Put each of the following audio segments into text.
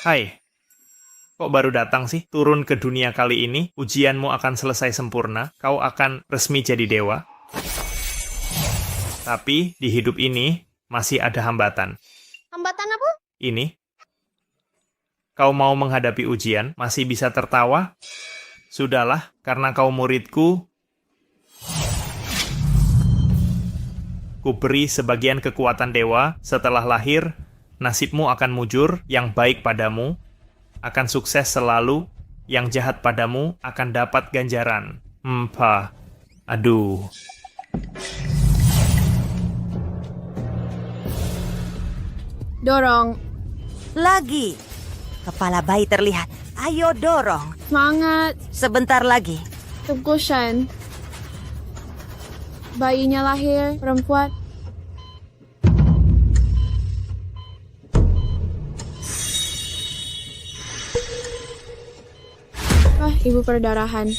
Hai, kok baru datang sih? Turun ke dunia kali ini, ujianmu akan selesai sempurna, kau akan resmi jadi dewa. Tapi di hidup ini masih ada hambatan. Hambatan apa? Ini, kau mau menghadapi ujian, masih bisa tertawa? Sudahlah, karena kau muridku, ku beri sebagian kekuatan dewa. Setelah lahir, nasibmu akan mujur, yang baik padamu akan sukses selalu, yang jahat padamu akan dapat ganjaran. Aduh. Dorong. Lagi. Kepala bayi terlihat. Ayo dorong. Semangat. Sebentar lagi. Tunggusan. Bayinya lahir, perempuan. Ibu perdarahan.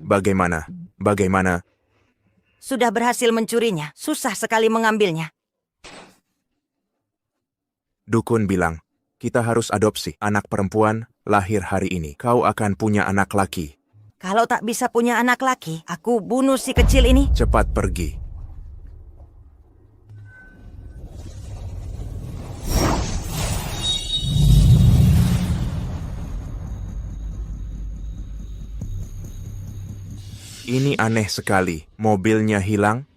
Bagaimana? Bagaimana? Sudah berhasil mencurinya. Susah sekali mengambilnya. Dukun bilang, kita harus adopsi anak perempuan lahir hari ini. Kau akan punya anak laki. Kalau tak bisa punya anak laki, aku bunuh si kecil ini. Cepat pergi. Ini aneh sekali. Mobilnya hilang.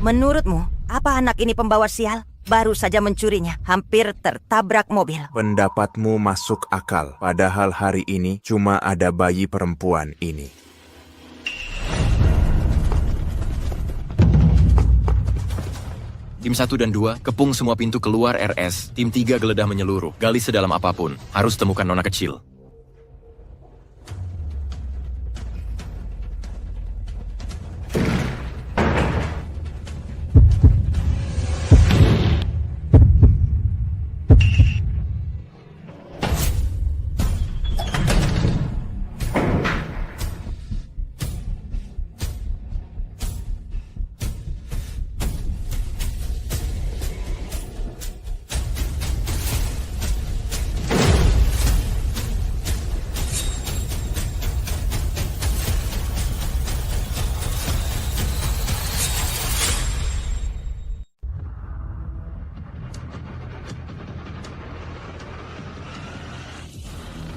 Menurutmu, apa anak ini pembawa sial? Baru saja mencurinya, hampir tertabrak mobil. Pendapatmu masuk akal. Padahal hari ini cuma ada bayi perempuan ini. Tim 1 dan 2, kepung semua pintu keluar RS. Tim 3 geledah menyeluruh. Gali sedalam apapun. Harus temukan nona kecil.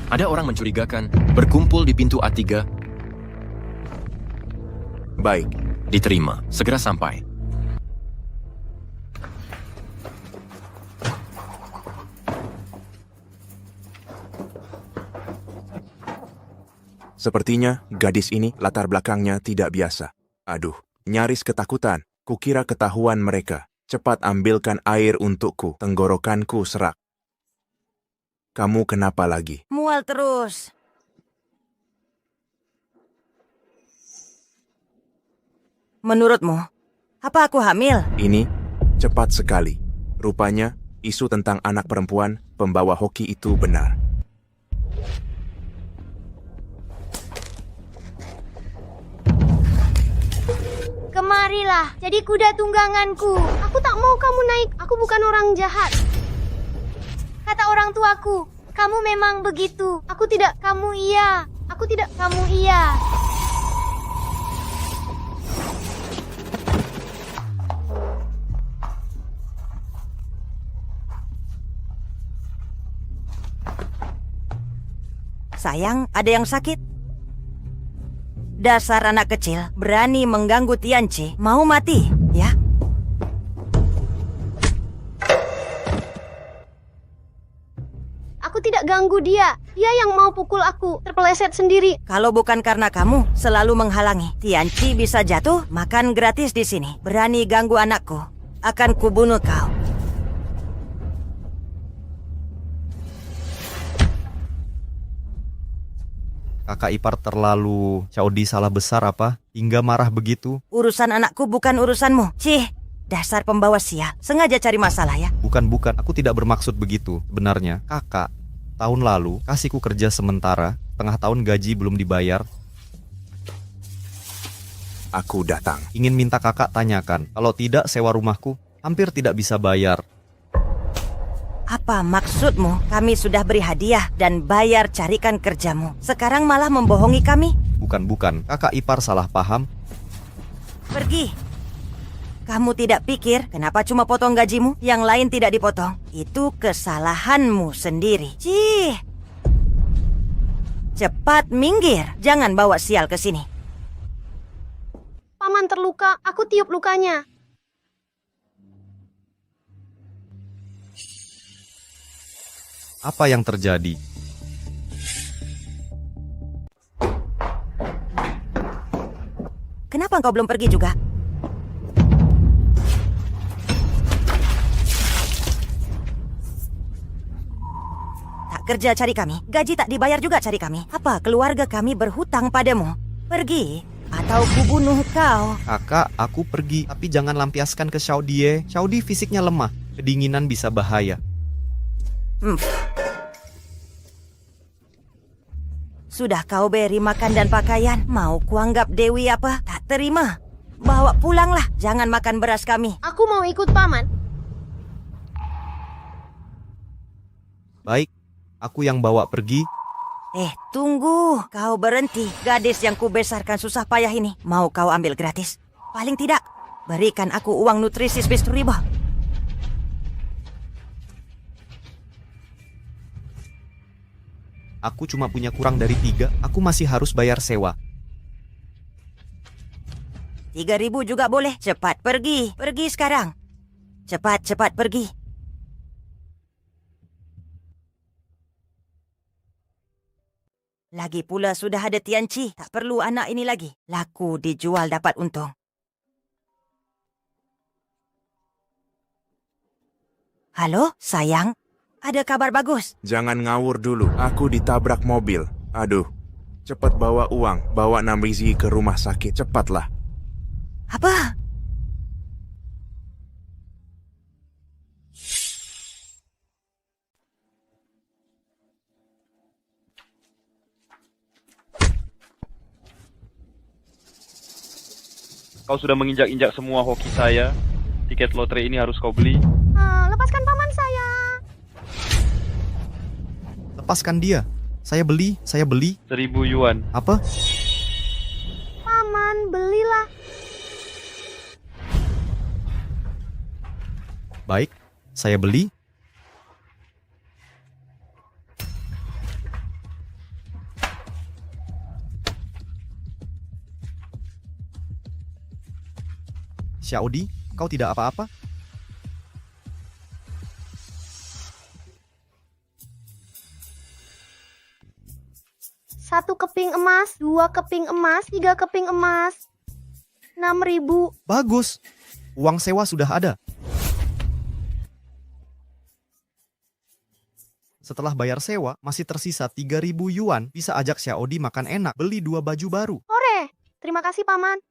Ada orang mencurigakan, berkumpul di pintu A3. Baik. Diterima, segera sampai. Sepertinya gadis ini latar belakangnya tidak biasa. Aduh, nyaris ketakutan. Kukira ketahuan mereka. Cepat ambilkan air untukku, tenggorokanku serak. Kamu kenapa lagi? Mual terus. Menurutmu, apa aku hamil? Ini cepat sekali. Rupanya, isu tentang anak perempuan pembawa hoki itu benar. Kemarilah, jadi kuda tungganganku. Aku tak mau kamu naik, aku bukan orang jahat. Kata orang tuaku, kamu memang begitu. Aku tidak, kamu iya. Aku tidak, kamu iya. Sayang, ada yang sakit. Dasar anak kecil, berani mengganggu Tianci. Mau mati, ya? Aku tidak ganggu dia. Dia yang mau pukul aku, terpeleset sendiri. Kalau bukan karena kamu selalu menghalangi, Tianci bisa jatuh, makan gratis di sini. Berani ganggu anakku, akan kubunuh kau. Kakak ipar terlalu Caudi salah besar apa? Hingga marah begitu? Urusan anakku bukan urusanmu. Cih, dasar pembawa sial. Sengaja cari masalah ya? Bukan, aku tidak bermaksud begitu. Sebenarnya, kakak tahun lalu kasihku kerja sementara, tengah tahun gaji belum dibayar. aku datang. Ingin minta kakak tanyakan. Kalau tidak, sewa rumahku hampir tidak bisa bayar. Apa maksudmu? Kami sudah beri hadiah dan bayar carikan kerjamu. Sekarang malah membohongi kami? Bukan. Kakak ipar salah paham. Pergi. Kamu tidak pikir kenapa cuma potong gajimu, yang lain tidak dipotong? Itu kesalahanmu sendiri. Cih. Cepat minggir. Jangan bawa sial ke sini. Paman terluka, aku tiup lukanya. Apa yang terjadi? Kenapa engkau belum pergi juga? Tak kerja cari kami, gaji tak dibayar juga cari kami. Apa keluarga kami berhutang padamu? Pergi, atau kubunuh kau. Kakak, aku pergi. Tapi jangan lampiaskan ke Xiaodie. Xiaodie fisiknya lemah. Kedinginan bisa bahaya. Sudah kau beri makan dan pakaian. Mau kuanggap Dewi apa? Tak terima. Bawa pulanglah. Jangan makan beras kami. Aku mau ikut paman. Baik, aku yang bawa pergi. Tunggu. Kau berhenti. Gadis yang kubesarkan susah payah ini. Mau kau ambil gratis? Paling tidak, berikan aku uang nutrisi Ribu. Aku cuma punya kurang dari 3. Aku masih harus bayar sewa. 3.000 juga boleh. Cepat pergi. Pergi sekarang. Cepat pergi. Lagi pula sudah ada Tianqi. Tak perlu anak ini lagi. Laku dijual dapat untung. Halo, sayang. Ada kabar bagus. Jangan ngawur dulu, aku ditabrak mobil. Aduh, cepat bawa uang, bawa Namrizi ke rumah sakit, cepatlah. Apa? Kau sudah menginjak-injak semua hoki saya. Tiket lotre ini harus kau beli. Lepaskan paman saya. Lepaskan dia. Saya beli. 1.000 yuan. Apa? Paman, belilah. Baik, saya beli. Xiaodi, kau tidak apa-apa? Satu keping emas, 2 keping emas, 3 keping emas. 6.000. Bagus. Uang sewa sudah ada. Setelah bayar sewa, masih tersisa 3.000 yuan. Bisa ajak Xiaodi makan enak, beli 2 baju baru. Hore, terima kasih paman.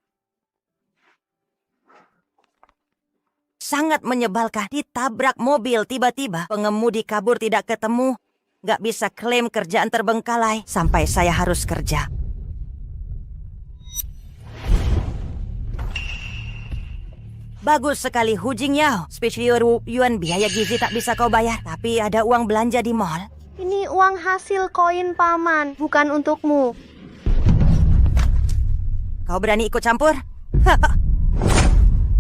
Sangat menyebalkan. Ditabrak mobil tiba-tiba. Pengemudi kabur tidak ketemu. Gak bisa klaim kerjaan terbengkalai. Sampai saya harus kerja. Bagus sekali Hu Jingyao. Spesial yuan biaya gizi tak bisa kau bayar. Tapi ada uang belanja di mall. Ini uang hasil koin paman, bukan untukmu. Kau berani ikut campur?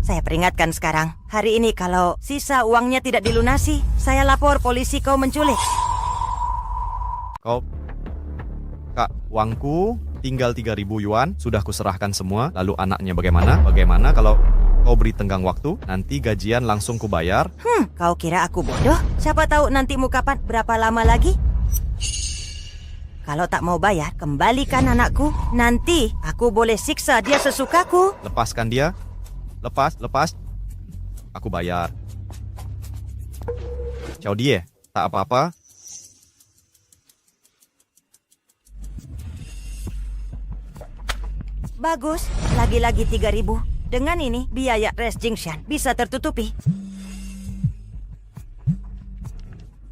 Saya peringatkan sekarang. Hari ini kalau sisa uangnya tidak dilunasi, saya lapor polisi kau menculik. Kak, uangku tinggal 3.000 yuan. Sudah kuserahkan semua. Lalu anaknya bagaimana? Bagaimana kalau kau beri tenggang waktu? Nanti gajian langsung kubayar. Kau kira aku bodoh? Siapa tahu nantimu kapan? Berapa lama lagi? Kalau tak mau bayar, kembalikan anakku. Nanti aku boleh siksa dia sesukaku. Lepaskan dia. Lepas. Aku bayar. Xiaodie, tak apa-apa. Bagus, lagi-lagi 3.000. Dengan ini, biaya Res Jingshan bisa tertutupi.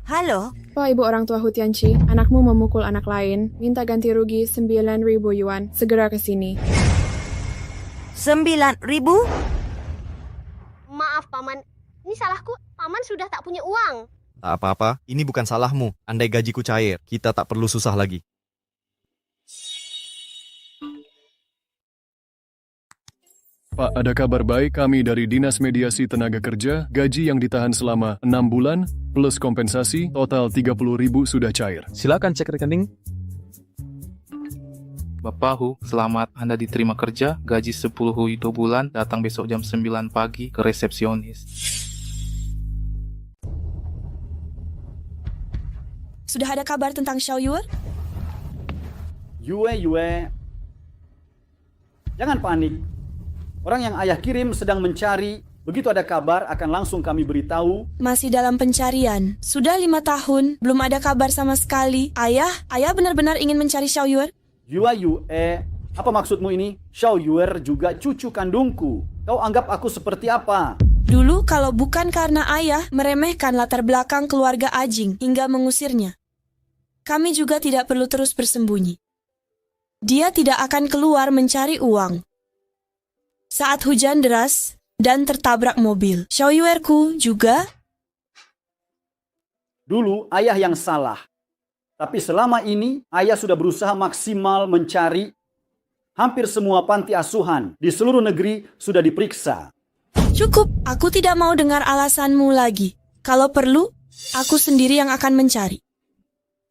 Halo? Pak Ibu orang tua Hu Tianqi, anakmu memukul anak lain, minta ganti rugi 9.000 yuan, segera ke sini. 9.000? Maaf, Paman. Ini salahku. Paman sudah tak punya uang. Tak apa-apa, ini bukan salahmu. Andai gajiku cair, kita tak perlu susah lagi. Pak, ada kabar baik. Kami dari Dinas Mediasi Tenaga Kerja, gaji yang ditahan selama 6 bulan, plus kompensasi, total 30.000 sudah cair. Silakan cek rekening. Bapak Hu, selamat Anda diterima kerja. Gaji 10 Hu itu bulan, datang besok jam 9 pagi ke resepsionis. Sudah ada kabar tentang Xiao Yue? Yue, jangan panik. Orang yang ayah kirim sedang mencari. Begitu ada kabar, akan langsung kami beritahu. Masih dalam pencarian. Sudah 5 tahun, belum ada kabar sama sekali. Ayah benar-benar ingin mencari Xiao Yue? Yue, apa maksudmu ini? Xiao Yue juga cucu kandungku. Kau anggap aku seperti apa? Dulu kalau bukan karena ayah meremehkan latar belakang keluarga Ajing hingga mengusirnya, kami juga tidak perlu terus bersembunyi. Dia tidak akan keluar mencari uang. Saat hujan deras dan tertabrak mobil, Xiao Yue-ku juga. Dulu ayah yang salah. Tapi selama ini ayah sudah berusaha maksimal mencari. Hampir semua panti asuhan di seluruh negeri sudah diperiksa. Cukup, aku tidak mau dengar alasanmu lagi. Kalau perlu, aku sendiri yang akan mencari.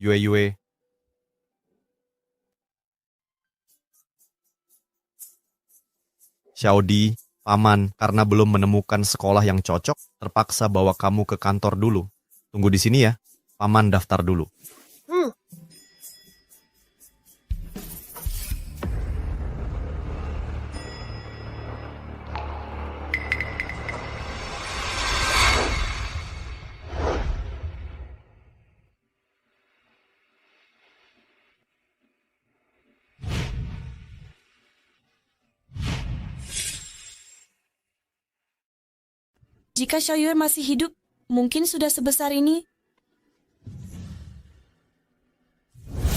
Yue. Xiaodi, Paman, karena belum menemukan sekolah yang cocok, terpaksa bawa kamu ke kantor dulu. Tunggu di sini ya, Paman daftar dulu. Jika Xiao Yue masih hidup, mungkin sudah sebesar ini.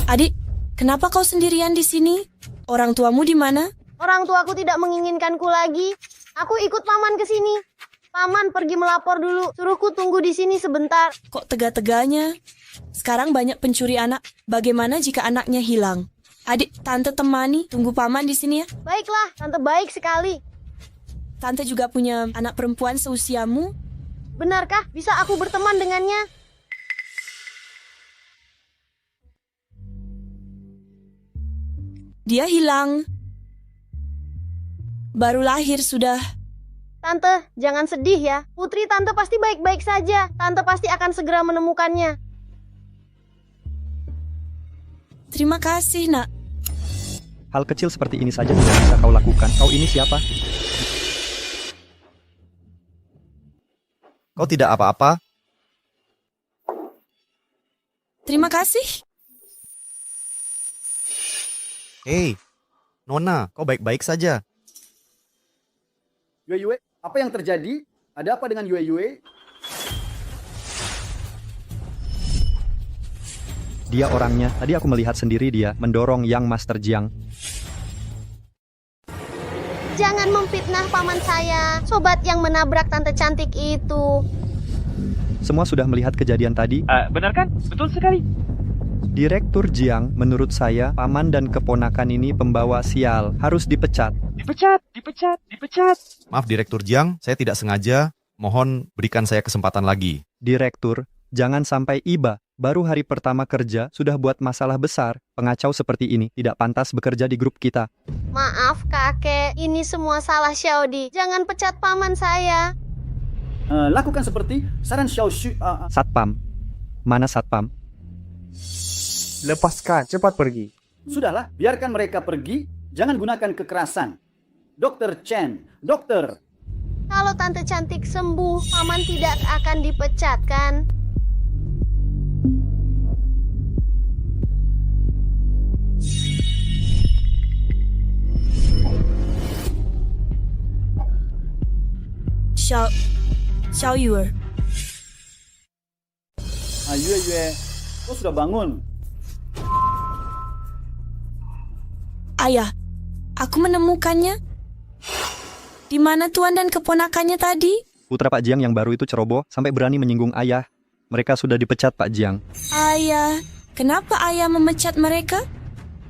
Adik, kenapa kau sendirian di sini? Orang tuamu di mana? Orang tuaku tidak menginginkanku lagi. Aku ikut Paman ke sini. Paman pergi melapor dulu. Suruhku tunggu di sini sebentar. Kok tega-teganya? Sekarang banyak pencuri anak. Bagaimana jika anaknya hilang? Adik, tante temani. Tunggu Paman di sini ya. Baiklah, tante baik sekali. Tante juga punya anak perempuan seusiamu. Benarkah bisa aku berteman dengannya? Dia hilang. Baru lahir sudah. Tante, jangan sedih ya. Putri tante pasti baik-baik saja. Tante pasti akan segera menemukannya. Terima kasih, Nak. Hal kecil seperti ini saja tidak bisa kau lakukan. Kau ini siapa? Kau tidak apa-apa? Terima kasih. Hei, Nona, kau baik-baik saja. Yue, apa yang terjadi? Ada apa dengan Yue? Dia orangnya. Tadi aku melihat sendiri dia mendorong Yang Master Jiang. Jangan memfitnah paman saya, sobat yang menabrak tante cantik itu. Semua sudah melihat kejadian tadi. Benar kan? Betul sekali. Direktur Jiang, menurut saya, paman dan keponakan ini pembawa sial. Harus dipecat. Dipecat. Maaf Direktur Jiang, saya tidak sengaja. Mohon berikan saya kesempatan lagi. Direktur, jangan sampai iba. Baru hari pertama kerja, sudah buat masalah besar. Pengacau seperti ini tidak pantas bekerja di grup kita. Maaf kakek, ini semua salah Xiaodi. Jangan pecat paman saya. Lakukan seperti saran Xiao Xu. Satpam. Mana Satpam? Lepaskan, cepat pergi. Sudahlah, biarkan mereka pergi. Jangan gunakan kekerasan. Dokter Chen, dokter. Kalau tante cantik sembuh, paman tidak akan dipecat kan? Xiao Yue. Yue, kau sudah bangun? Ayah, aku menemukannya. Di mana Tuan dan keponakannya tadi? Putra Pak Jiang yang baru itu ceroboh sampai berani menyinggung ayah. Mereka sudah dipecat Pak Jiang. Ayah, kenapa ayah memecat mereka?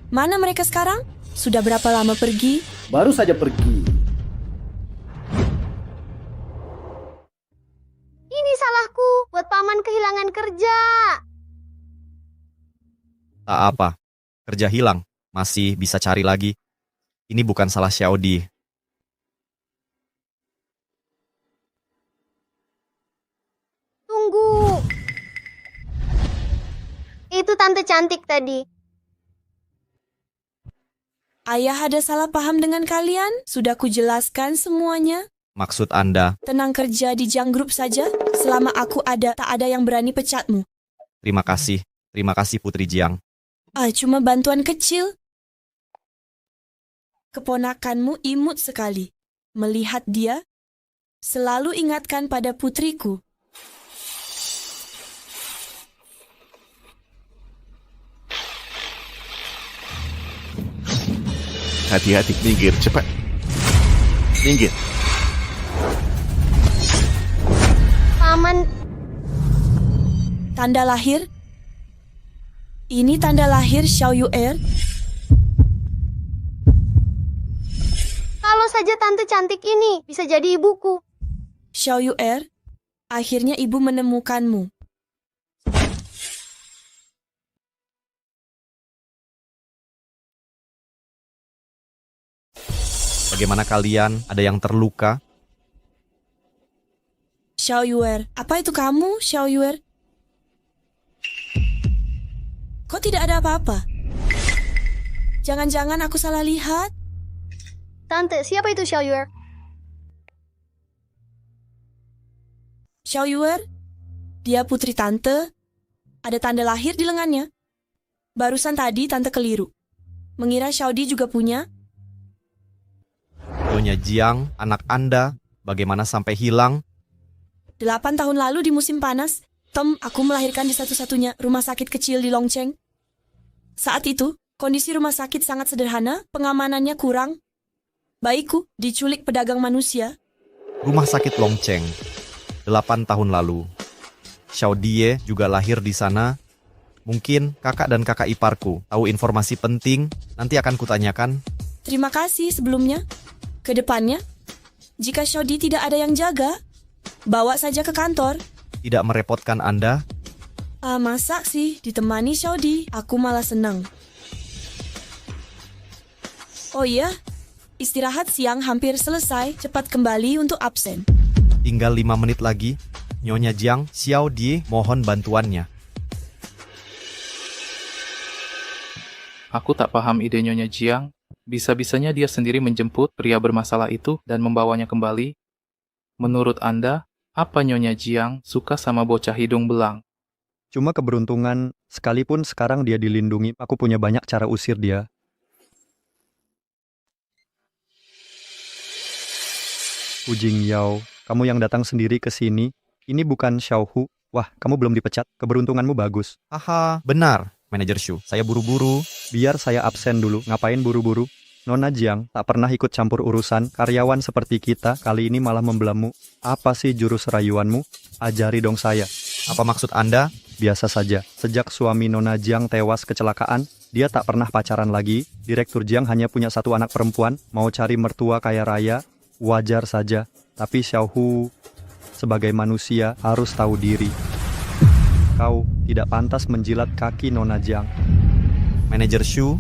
Mana mereka sekarang? Sudah berapa lama pergi? Baru saja pergi. Ini salahku, buat paman kehilangan kerja. Tak apa, kerja hilang, masih bisa cari lagi. Ini bukan salah Xiaodi. Tunggu. Itu tante cantik tadi. Ayah ada salah paham dengan kalian? Sudah kujelaskan semuanya. Maksud Anda, Tenang kerja di Jiang Group saja. Selama aku ada, tak ada yang berani pecatmu. terima kasih Putri Jiang. Cuma bantuan kecil. Keponakanmu imut sekali. Melihat dia, selalu ingatkan pada putriku. Hati-hati, minggir, cepat. Minggir. Paman, Tanda lahir? Ini tanda lahir Xiao Yu'er? kalau saja tante cantik ini bisa jadi ibuku. Xiao Yu'er, akhirnya ibu menemukanmu. Bagaimana kalian? Ada yang terluka? Xiao Yu'er, apa itu kamu, Xiao Yu'er? Kok tidak ada apa-apa? Jangan-jangan aku salah lihat? Tante, siapa itu Xiao Yu'er? Xiao Yu'er, dia putri tante. Ada tanda lahir di lengannya. Barusan tadi tante keliru. Mengira Xiaodi juga punya. Nyonya Jiang, anak Anda, bagaimana sampai hilang? 8 tahun lalu di musim panas, Tom, aku melahirkan di satu-satunya rumah sakit kecil di Longcheng. Saat itu, kondisi rumah sakit sangat sederhana, pengamanannya kurang. Bayiku diculik pedagang manusia. Rumah sakit Longcheng, 8 tahun lalu. Xiao Die juga lahir di sana. Mungkin kakak dan kakak iparku tahu informasi penting, nanti akan kutanyakan. Terima kasih sebelumnya. Kedepannya, jika Xiaodi tidak ada yang jaga, bawa saja ke kantor. Tidak merepotkan Anda? Masa sih ditemani Xiaodi? Aku malah senang. Oh iya, istirahat siang hampir selesai. Cepat kembali untuk absen. Tinggal 5 menit lagi. Nyonya Jiang, Xiao Die mohon bantuannya. Aku tak paham ide Nyonya Jiang. Bisa-bisanya dia sendiri menjemput pria bermasalah itu dan membawanya kembali. Menurut Anda, apa Nyonya Jiang suka sama bocah hidung belang? Cuma keberuntungan, sekalipun sekarang dia dilindungi, aku punya banyak cara usir dia. Hu Jingyao, kamu yang datang sendiri ke sini, ini bukan Xiao Hu. Wah, kamu belum dipecat, keberuntunganmu bagus. Haha, benar, Manajer Shu. Saya buru-buru. Biar saya absen dulu, ngapain buru-buru? Nona Jiang tak pernah ikut campur urusan, karyawan seperti kita kali ini malah membelamu. Apa sih jurus rayuanmu? Ajari dong saya. Apa maksud Anda? Biasa saja, sejak suami Nona Jiang tewas kecelakaan, dia tak pernah pacaran lagi. Direktur Jiang hanya punya 1 anak perempuan, mau cari mertua kaya raya, wajar saja. Tapi Xiao Hu, sebagai manusia, harus tahu diri. Kau tidak pantas menjilat kaki Nona Jiang. Manajer Shu,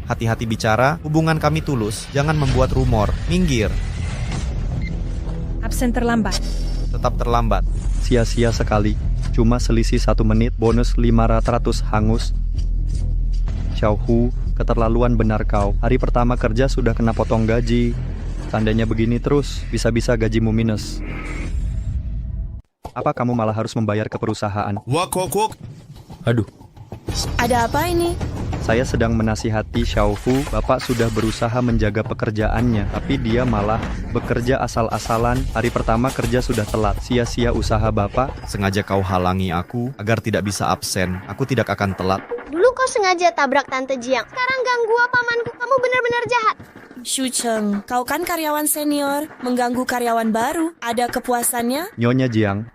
hati-hati bicara, hubungan kami tulus, jangan membuat rumor, minggir. Absen terlambat. Tetap terlambat. Sia-sia sekali, cuma selisih 1 menit, bonus 500 hangus. Xiao Hu, keterlaluan benar kau. Hari pertama kerja sudah kena potong gaji. Tandanya begini terus, bisa-bisa gajimu minus. Apa kamu malah harus membayar ke perusahaan? Wak. Aduh, Ada apa ini? Saya sedang menasihati Xiao Hu, Bapak sudah berusaha menjaga pekerjaannya, tapi dia malah bekerja asal-asalan. Hari pertama kerja sudah telat, sia-sia usaha Bapak. Sengaja kau halangi aku agar tidak bisa absen. Aku tidak akan telat. Dulu kau sengaja tabrak Tante Jiang. Sekarang ganggu pamanku. Kamu benar-benar jahat. Shu Cheng, kau kan karyawan senior, mengganggu karyawan baru. Ada kepuasannya? Nyonya Jiang,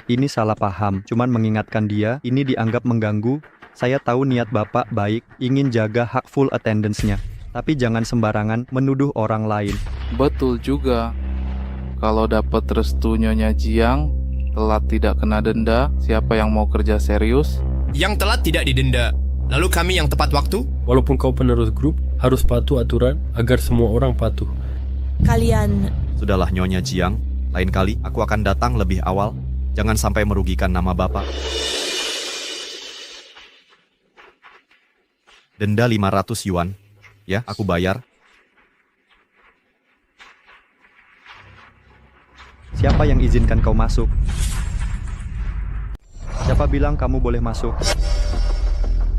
ini salah paham. Cuman mengingatkan dia, ini dianggap mengganggu. Saya tahu niat Bapak baik, ingin jaga hak full attendance-nya. Tapi jangan sembarangan menuduh orang lain. Betul juga. Kalau dapat restu Nyonya Jiang, telat tidak kena denda, siapa yang mau kerja serius? Yang telat tidak didenda. Lalu kami yang tepat waktu? Walaupun kau penerus grup, harus patuh aturan agar semua orang patuh. Kalian... Sudahlah Nyonya Jiang, lain kali aku akan datang lebih awal. Jangan sampai merugikan nama Bapak. Denda 500 yuan. Ya, aku bayar. Siapa yang izinkan kau masuk? Siapa bilang kamu boleh masuk?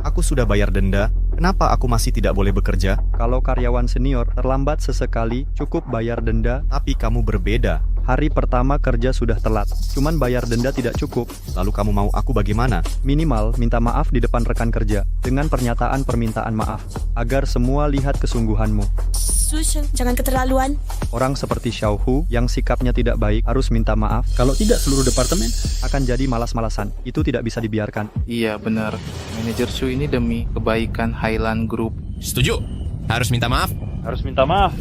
Aku sudah bayar denda, kenapa aku masih tidak boleh bekerja? Kalau karyawan senior terlambat sesekali, cukup bayar denda. Tapi kamu berbeda. Hari pertama kerja sudah telat, cuman bayar denda tidak cukup. Lalu kamu mau aku bagaimana? Minimal minta maaf di depan rekan kerja, dengan pernyataan permintaan maaf, agar semua lihat kesungguhanmu. Shu Cheng, jangan keterlaluan. Orang seperti Xiao Hu yang sikapnya tidak baik harus minta maaf. Kalau tidak seluruh departemen akan jadi malas-malasan. Itu tidak bisa dibiarkan. Iya benar, manajer Shu ini demi kebaikan Highland Group. Setuju. Harus minta maaf. Harus minta maaf.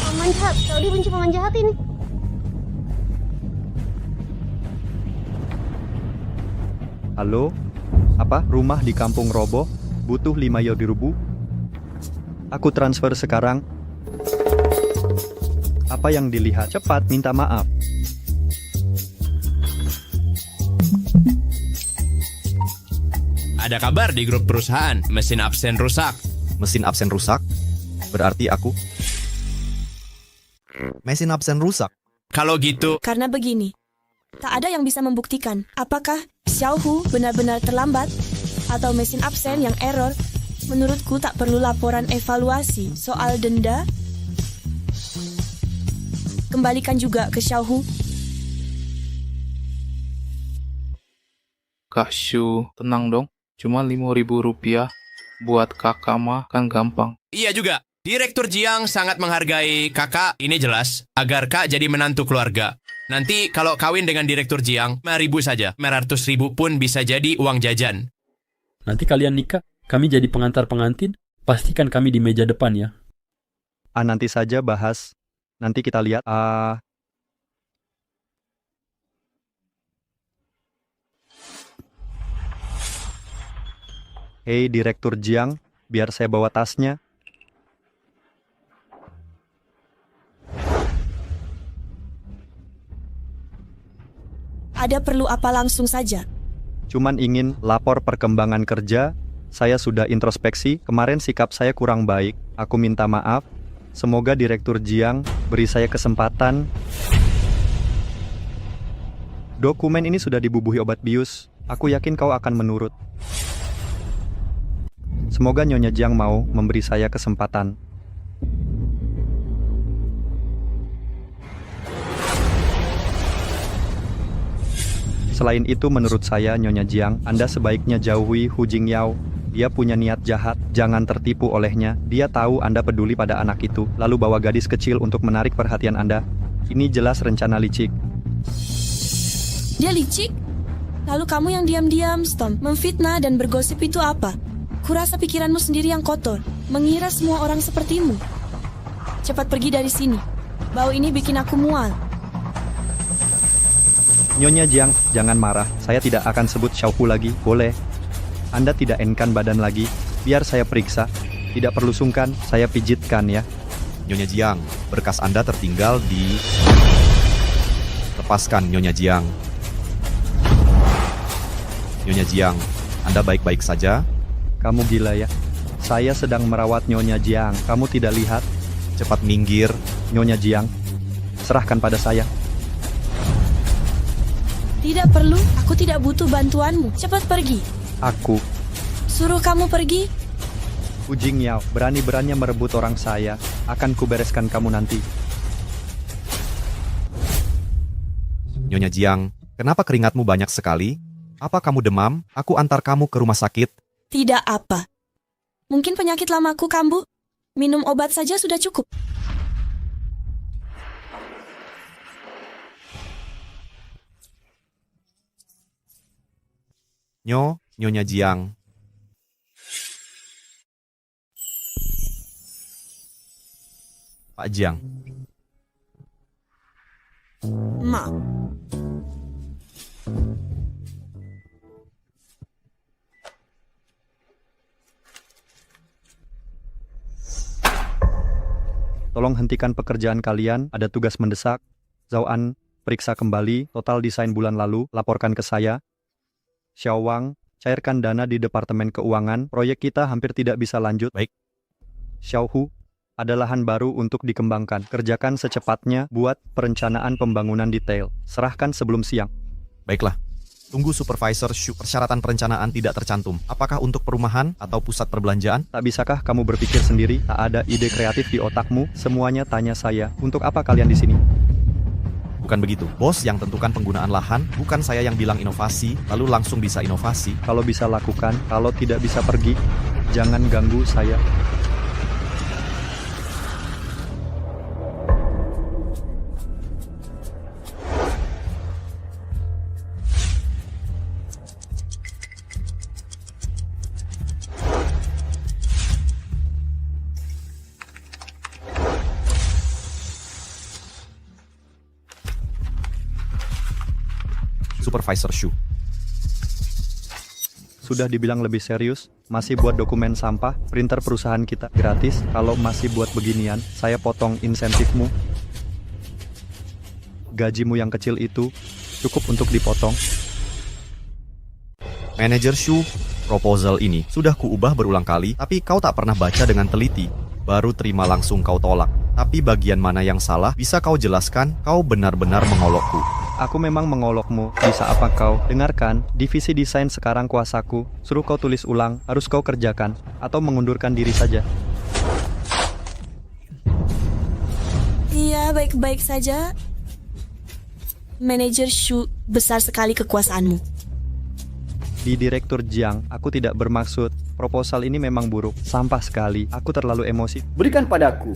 Paman jahat, kau dibenci paman jahat ini. Halo? Apa? Rumah di kampung roboh? Butuh 5 yodi rubu? Aku transfer sekarang. Apa yang dilihat? Cepat minta maaf. Ada kabar di grup perusahaan, mesin absen rusak. Mesin absen rusak? Berarti aku? Mesin absen rusak? Kalau gitu... Karena begini, tak ada yang bisa membuktikan apakah Xiao Hu benar-benar terlambat atau mesin absen yang error. Menurutku tak perlu laporan evaluasi soal denda. Kembalikan juga ke Xiao Hu. Kak Shu, tenang dong. Cuma 5.000 rupiah. Buat kakak mah kan gampang. Iya juga. Direktur Jiang sangat menghargai kakak, ini jelas, agar kak jadi menantu keluarga. Nanti kalau kawin dengan Direktur Jiang, 5.000 saja. 500.000 pun bisa jadi uang jajan. Nanti kalian nikah, kami jadi pengantar-pengantin, pastikan kami di meja depan ya. Nanti saja bahas. Nanti kita lihat. Hei Direktur Jiang, biar saya bawa tasnya. Ada perlu apa langsung saja? Cuman ingin lapor perkembangan kerja. Saya sudah introspeksi, kemarin sikap saya kurang baik. Aku minta maaf. Semoga Direktur Jiang beri saya kesempatan. Dokumen ini sudah dibubuhi obat bius. Aku yakin kau akan menurut. Semoga Nyonya Jiang mau memberi saya kesempatan. Selain itu menurut saya Nyonya Jiang, Anda sebaiknya jauhi Hu Jingyao. Dia punya niat jahat, jangan tertipu olehnya. Dia tahu Anda peduli pada anak itu, lalu bawa gadis kecil untuk menarik perhatian Anda. Ini jelas rencana licik. Dia licik? Lalu kamu yang diam-diam, Storm, memfitnah dan bergosip itu apa? Kurasa pikiranmu sendiri yang kotor, mengira semua orang sepertimu. Cepat pergi dari sini. Bau ini bikin aku mual. Nyonya Jiang, jangan marah. Saya tidak akan sebut Xiao Hu lagi, boleh? Anda tidak enkan badan lagi, biar saya periksa. Tidak perlu sungkan, saya pijitkan ya. Nyonya Jiang, berkas Anda tertinggal di... Lepaskan Nyonya Jiang. Nyonya Jiang, Anda baik-baik saja? Kamu gila ya? Saya sedang merawat Nyonya Jiang, kamu tidak lihat? Cepat minggir. Nyonya Jiang, serahkan pada saya. Tidak perlu, aku tidak butuh bantuanmu. Cepat pergi. Aku. Suruh kamu pergi. Hu Jingyao, berani-beraninya merebut orang saya. Akan kubereskan kamu nanti. Nyonya Jiang, kenapa keringatmu banyak sekali? Apa kamu demam? Aku antar kamu ke rumah sakit. Tidak apa. Mungkin penyakit lamaku kambuh. Minum obat saja sudah cukup. Nyonya Jiang. Pak Jiang. Ma. Tolong hentikan pekerjaan kalian, ada tugas mendesak. Zhao An, periksa kembali total desain bulan lalu, laporkan ke saya. Xiao Wang, cairkan dana di Departemen Keuangan, proyek kita hampir tidak bisa lanjut. Baik. Xiao Hu, ada lahan baru untuk dikembangkan. Kerjakan secepatnya, buat perencanaan pembangunan detail. Serahkan sebelum siang. Baiklah. Tunggu Supervisor Shu, persyaratan perencanaan tidak tercantum. Apakah untuk perumahan atau pusat perbelanjaan? Tak bisakah kamu berpikir sendiri? Tak ada ide kreatif di otakmu? Semuanya tanya saya. Untuk apa kalian di sini? Bukan begitu. Bos yang tentukan penggunaan lahan, bukan saya yang bilang inovasi, lalu langsung bisa inovasi. Kalau bisa lakukan, kalau tidak bisa pergi, jangan ganggu saya. Supervisor Shu. Sudah dibilang lebih serius, masih buat dokumen sampah, printer perusahaan kita gratis. Kalau masih buat beginian, saya potong insentifmu. Gajimu yang kecil itu cukup untuk dipotong. Manajer Shu, proposal ini sudah kuubah berulang kali, tapi kau tak pernah baca dengan teliti. Baru terima langsung kau tolak. Tapi bagian mana yang salah, bisa kau jelaskan? Kau benar-benar mengolokku. Aku memang mengolokmu. Bisa apa kau? Dengarkan, divisi desain sekarang kuasaku. Suruh kau tulis ulang, harus kau kerjakan. Atau mengundurkan diri saja. Iya, baik-baik saja. Manajer Shu, besar sekali kekuasaanmu. Di Direktur Jiang, aku tidak bermaksud. Proposal ini memang buruk, sampah sekali. Aku terlalu emosi. Berikan padaku.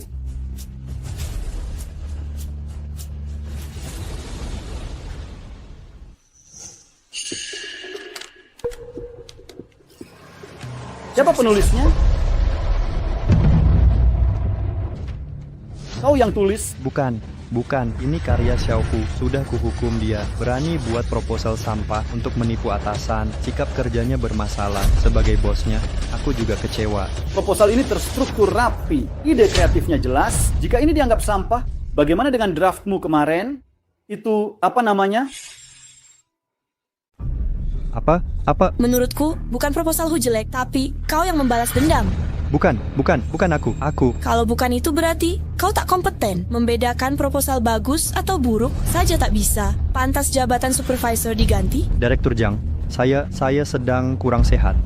Siapa penulisnya? Kau yang tulis? Bukan. Ini karya Xiao Hu. Sudah kuhukum dia. Berani buat proposal sampah untuk menipu atasan. Sikap kerjanya bermasalah. Sebagai bosnya, aku juga kecewa. Proposal ini terstruktur rapi. Ide kreatifnya jelas. Jika ini dianggap sampah, bagaimana dengan draftmu kemarin? Itu apa namanya? Apa? Menurutku, bukan proposal Hu jelek, tapi kau yang membalas dendam. Bukan aku. Kalau bukan itu berarti kau tak kompeten. Membedakan proposal bagus atau buruk saja tak bisa. Pantas jabatan supervisor diganti? Direktur Jiang, saya sedang kurang sehat.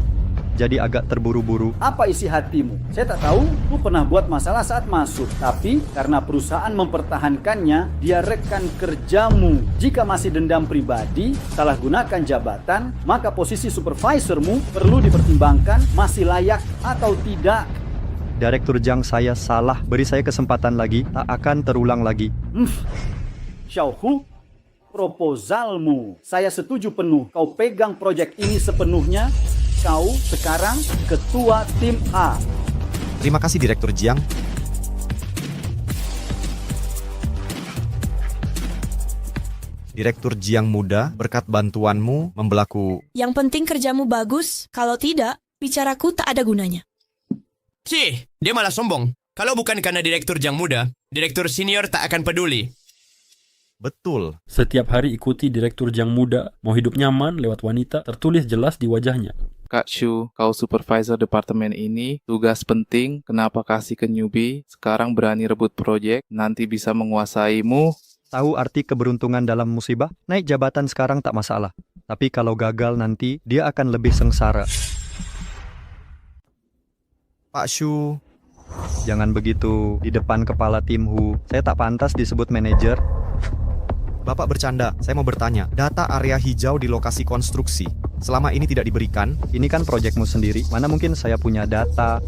Jadi agak terburu-buru. Apa isi hatimu? Saya tak tahu, lu pernah buat masalah saat masuk. Tapi karena perusahaan mempertahankannya, dia rekan kerjamu. Jika masih dendam pribadi, salah gunakan jabatan, maka posisi supervisormu perlu dipertimbangkan masih layak atau tidak. Direktur Jiang, saya salah. Beri saya kesempatan lagi, tak akan terulang lagi. Xiao Hu, proposalmu. Saya setuju penuh. Kau pegang proyek ini sepenuhnya. Kau sekarang ketua tim A. Terima kasih Direktur Jiang. Direktur Jiang muda, berkat bantuanmu membelaku. Yang penting kerjamu bagus. Kalau tidak, bicaraku tak ada gunanya. Cih, dia malah sombong. Kalau bukan karena Direktur Jiang muda, Direktur senior tak akan peduli. Betul. Setiap hari ikuti Direktur Jiang muda. Mau hidup nyaman lewat wanita, tertulis jelas di wajahnya. Kak Shu, kau supervisor departemen ini, tugas penting, kenapa kasih ke newbie, sekarang berani rebut proyek, nanti bisa menguasaimu. Tahu arti keberuntungan dalam musibah? Naik jabatan sekarang tak masalah. Tapi kalau gagal nanti, dia akan lebih sengsara. Pak Shu, jangan begitu di depan kepala tim Hu. Saya tak pantas disebut manajer. Bapak bercanda, saya mau bertanya, data area hijau di lokasi konstruksi, selama ini tidak diberikan? Ini kan proyekmu sendiri, mana mungkin saya punya data.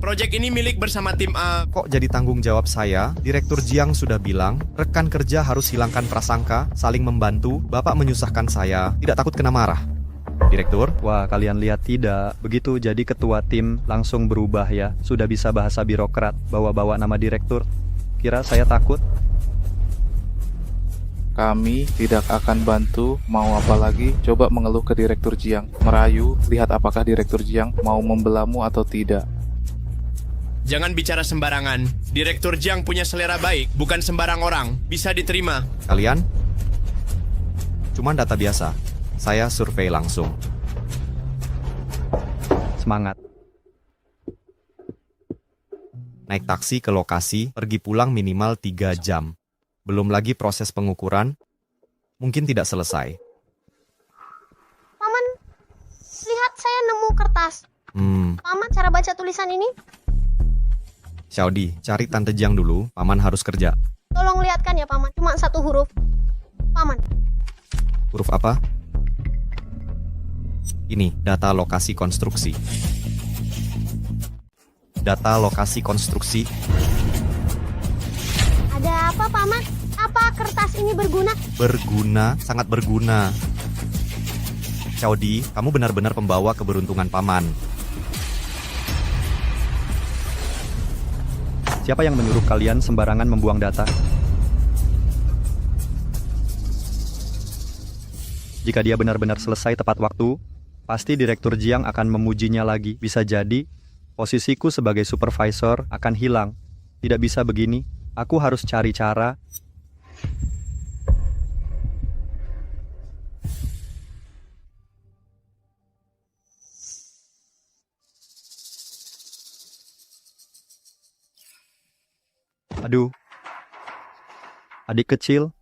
Proyek ini milik bersama tim A. Kok jadi tanggung jawab saya? Direktur Jiang sudah bilang, rekan kerja harus hilangkan prasangka, saling membantu, Bapak menyusahkan saya, tidak takut kena marah. Direktur? Wah, kalian lihat tidak? Begitu jadi ketua tim langsung berubah ya. Sudah bisa bahasa birokrat, bawa-bawa nama direktur. Kira saya takut? Kami tidak akan bantu, mau apa lagi? Coba mengeluh ke Direktur Jiang. Merayu, lihat apakah Direktur Jiang mau membelamu atau tidak. Jangan bicara sembarangan. Direktur Jiang punya selera baik, bukan sembarang orang. Bisa diterima. Kalian? Cuman data biasa. Saya survei langsung. Semangat. Naik taksi ke lokasi, pergi pulang minimal 3 jam. Belum lagi proses pengukuran, mungkin tidak selesai. Paman, lihat saya nemu kertas. Paman, cara baca tulisan ini? Xiaodi, cari Tante Jiang dulu, Paman harus kerja. Tolong lihatkan ya, Paman. Cuma 1 huruf. Paman. Huruf apa? Ini, data lokasi konstruksi. Data lokasi konstruksi. Ada apa, Paman? Apa kertas ini berguna? Berguna, sangat berguna. Xiaodi, kamu benar-benar pembawa keberuntungan Paman. Siapa yang menyuruh kalian sembarangan membuang data? Jika dia benar-benar selesai tepat waktu, pasti Direktur Jiang akan memujinya lagi. Bisa jadi, posisiku sebagai supervisor akan hilang. Tidak bisa begini, aku harus cari cara. Aduh, adik kecil,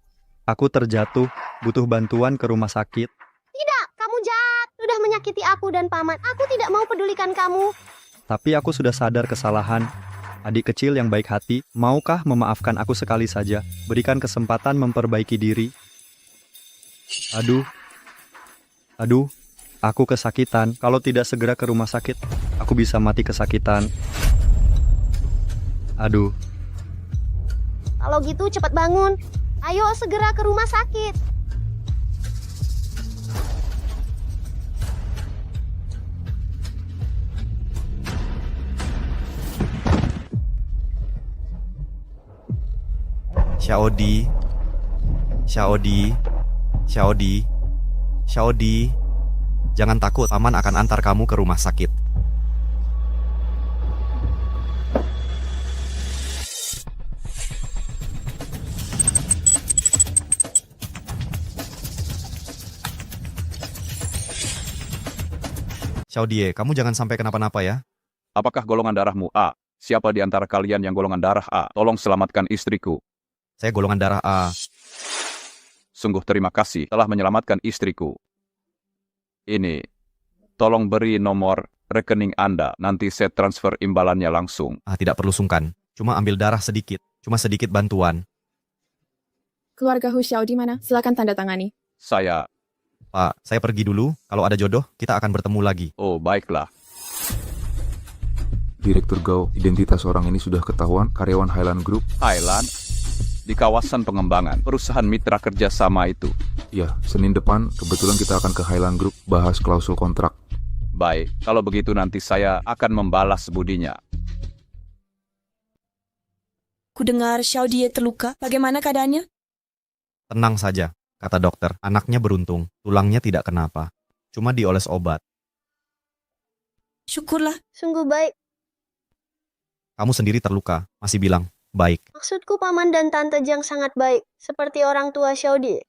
aku terjatuh, butuh bantuan ke rumah sakit. Tidak, kamu jahat. Sudah menyakiti aku dan Paman. Aku tidak mau pedulikan kamu. Tapi aku sudah sadar kesalahan. Adik kecil yang baik hati, maukah memaafkan aku sekali saja? Berikan kesempatan memperbaiki diri. Aduh, aku kesakitan. Kalau tidak segera ke rumah sakit, aku bisa mati kesakitan. Aduh. Kalau gitu cepat bangun. Ayo segera ke rumah sakit. Xiaodi, jangan takut, Paman akan antar kamu ke rumah sakit. Xiaodi, kamu jangan sampai kenapa-napa ya. Apakah golongan darahmu A? Siapa di antara kalian yang golongan darah A? Tolong selamatkan istriku. Saya golongan darah A. Sungguh terima kasih telah menyelamatkan istriku. Ini, tolong beri nomor rekening Anda. Nanti saya transfer imbalannya langsung. Tidak perlu sungkan. Cuma ambil darah sedikit. Cuma sedikit bantuan. Keluarga Hu Xiao di mana? Silakan tanda tangani. Pak, saya pergi dulu. Kalau ada jodoh, kita akan bertemu lagi. Oh, baiklah. Direktur Gao, identitas orang ini sudah ketahuan, karyawan Highland Group. Highland? Di kawasan pengembangan, perusahaan mitra kerja sama itu. Ya, Senin depan kebetulan kita akan ke Highland Group bahas klausul kontrak. Baik, kalau begitu nanti saya akan membalas budinya. Kudengar Xiaodi terluka. Bagaimana keadaannya? Tenang saja, kata dokter. Anaknya beruntung, tulangnya tidak kenapa. Cuma dioles obat. Syukurlah. Sungguh baik. Kamu sendiri terluka, masih bilang, baik. Maksudku Paman dan Tante Jiang sangat baik. Seperti orang tua Xiaodi.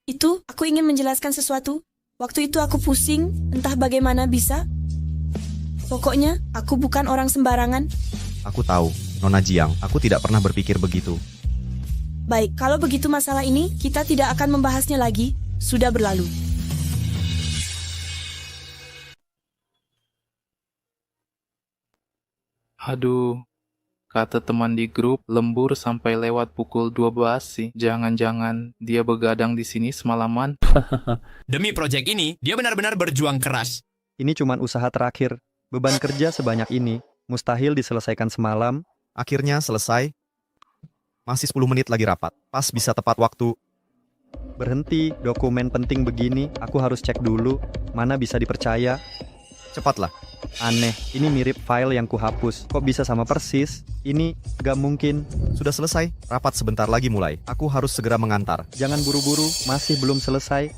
Itu, aku ingin menjelaskan sesuatu. Waktu itu aku pusing, entah bagaimana bisa. Pokoknya, aku bukan orang sembarangan. Aku tahu, Nona Jiang, aku tidak pernah berpikir begitu. Baik, kalau begitu masalah ini, kita tidak akan membahasnya lagi. Sudah berlalu. Aduh, kata teman di grup, lembur sampai lewat pukul 12 sih. Jangan-jangan dia begadang di sini semalaman. Demi proyek ini, dia benar-benar berjuang keras. Ini cuman usaha terakhir. Beban kerja sebanyak ini mustahil diselesaikan semalam. Akhirnya selesai. Masih 10 menit lagi rapat. Pas bisa tepat waktu. Berhenti, dokumen penting begini, aku harus cek dulu. Mana bisa dipercaya? Cepatlah. Aneh, ini mirip file yang kuhapus. Kok bisa sama persis? Ini gak mungkin. Sudah selesai. Rapat sebentar lagi mulai. Aku harus segera mengantar. Jangan buru-buru, masih belum selesai.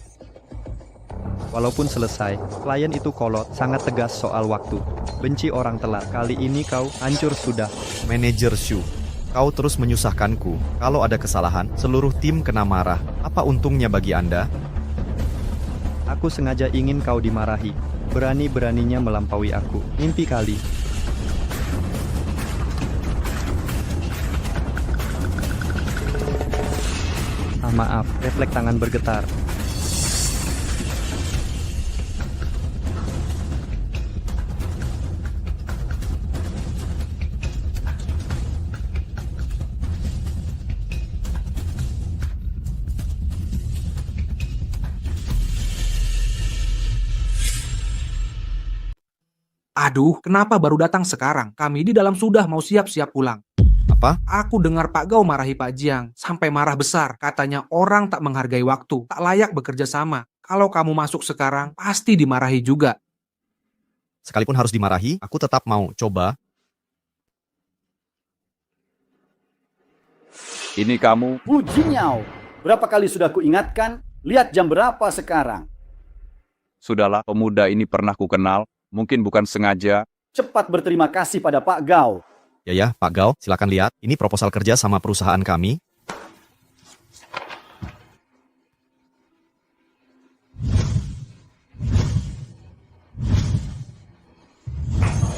Walaupun selesai, klien itu kolot, sangat tegas soal waktu. Benci orang telat. Kali ini kau hancur sudah. Manajer Shu, kau terus menyusahkanku. Kalau ada kesalahan, seluruh tim kena marah. Apa untungnya bagi Anda? Aku sengaja ingin kau dimarahi. Berani-beraninya melampaui aku. Mimpi kali. Maaf, refleks tangan bergetar. Aduh, kenapa baru datang sekarang? Kami di dalam sudah mau siap-siap pulang. Apa? Aku dengar Pak Gao marahi Pak Jiang, sampai marah besar. Katanya orang tak menghargai waktu, tak layak bekerja sama. Kalau kamu masuk sekarang, pasti dimarahi juga. Sekalipun harus dimarahi, aku tetap mau coba. Ini kamu. Pujinyao, berapa kali sudah kuingatkan? Lihat jam berapa sekarang. Sudahlah, pemuda ini pernah kukenal. Mungkin bukan sengaja. Cepat berterima kasih pada Pak Gao. Ya, Pak Gao, silakan lihat. Ini proposal kerja sama perusahaan kami.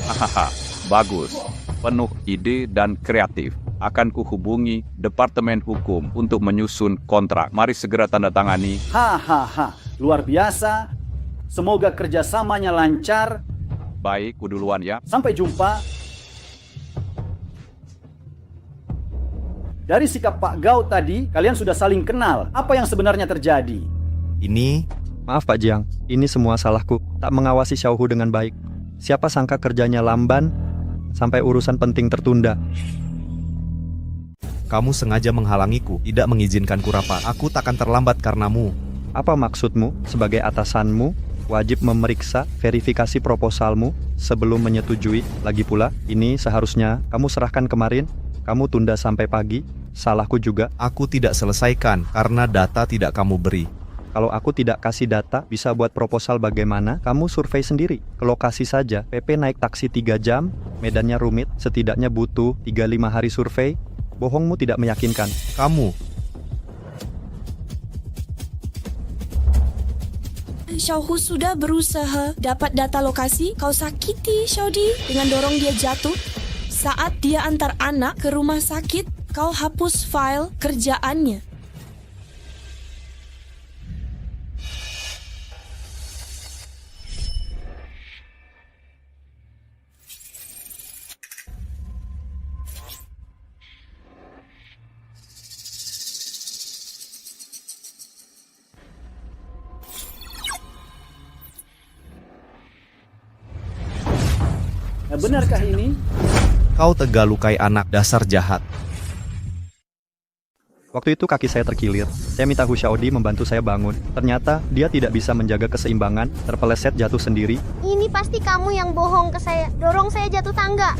Hahaha, bagus. Penuh ide dan kreatif. Akan kuhubungi Departemen Hukum untuk menyusun kontrak. Mari segera tanda tangani. Hahaha, luar biasa. Semoga kerjasamanya lancar. Baik, ku duluan ya. Sampai jumpa. Dari sikap Pak Gao tadi, kalian sudah saling kenal. Apa yang sebenarnya terjadi? Ini... Maaf Pak Jiang, ini semua salahku. Tak mengawasi Xiaohu dengan baik. Siapa sangka kerjanya lamban, sampai urusan penting tertunda. Kamu sengaja menghalangiku, tidak mengizinkanku rapat. Aku takkan terlambat karenamu. Apa maksudmu? Sebagai atasanmu, wajib memeriksa verifikasi proposalmu sebelum menyetujui. Lagi pula, ini seharusnya kamu serahkan kemarin. Kamu tunda sampai pagi. Salahku juga. Aku tidak selesaikan karena data tidak kamu beri. Kalau aku tidak kasih data, bisa buat proposal bagaimana? Kamu survei sendiri. Ke lokasi saja. PP naik taksi 3 jam, medannya rumit, setidaknya butuh 3-5 hari survei. Bohongmu tidak meyakinkan. Kamu. Xiaohu sudah berusaha dapat data lokasi. Kau sakiti Xiaodi dengan dorong dia jatuh. Saat dia antar anak ke rumah sakit, kau hapus file kerjaannya. Benarkah ini? Kau tega lukai anak, dasar jahat. Waktu itu kaki saya terkilir. Saya minta Hu Xiaodi membantu saya bangun. Ternyata dia tidak bisa menjaga keseimbangan, terpeleset jatuh sendiri. Ini pasti kamu yang bohong ke saya. Dorong saya jatuh tangga.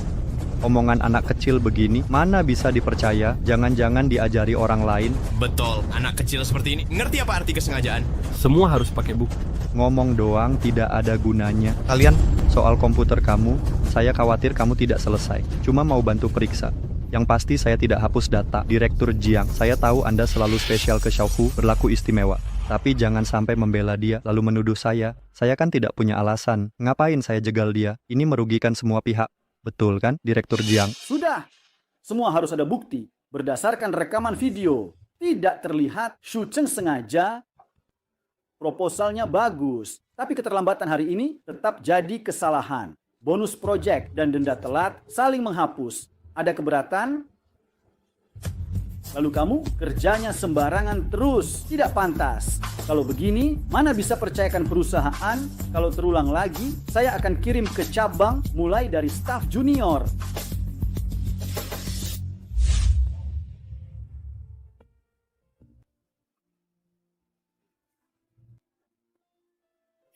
Omongan anak kecil begini, mana bisa dipercaya? Jangan-jangan diajari orang lain. Betul, anak kecil seperti ini. Ngerti apa arti kesengajaan? Semua harus pakai bukti. Ngomong doang tidak ada gunanya. Kalian, soal komputer kamu, saya khawatir kamu tidak selesai. Cuma mau bantu periksa. Yang pasti saya tidak hapus data. Direktur Jiang, saya tahu Anda selalu spesial ke Xiaohu, berlaku istimewa. Tapi jangan sampai membela dia, lalu menuduh saya. Saya kan tidak punya alasan. Ngapain saya jegal dia? Ini merugikan semua pihak. Betul kan, Direktur Jiang? Sudah. Semua harus ada bukti. Berdasarkan rekaman video. Tidak terlihat Shu Cheng sengaja. Proposalnya bagus. Tapi keterlambatan hari ini tetap jadi kesalahan. Bonus project dan denda telat saling menghapus. Ada keberatan? Lalu kamu kerjanya sembarangan terus, tidak pantas. Kalau begini, mana bisa percayakan perusahaan? Kalau terulang lagi, saya akan kirim ke cabang mulai dari staf junior.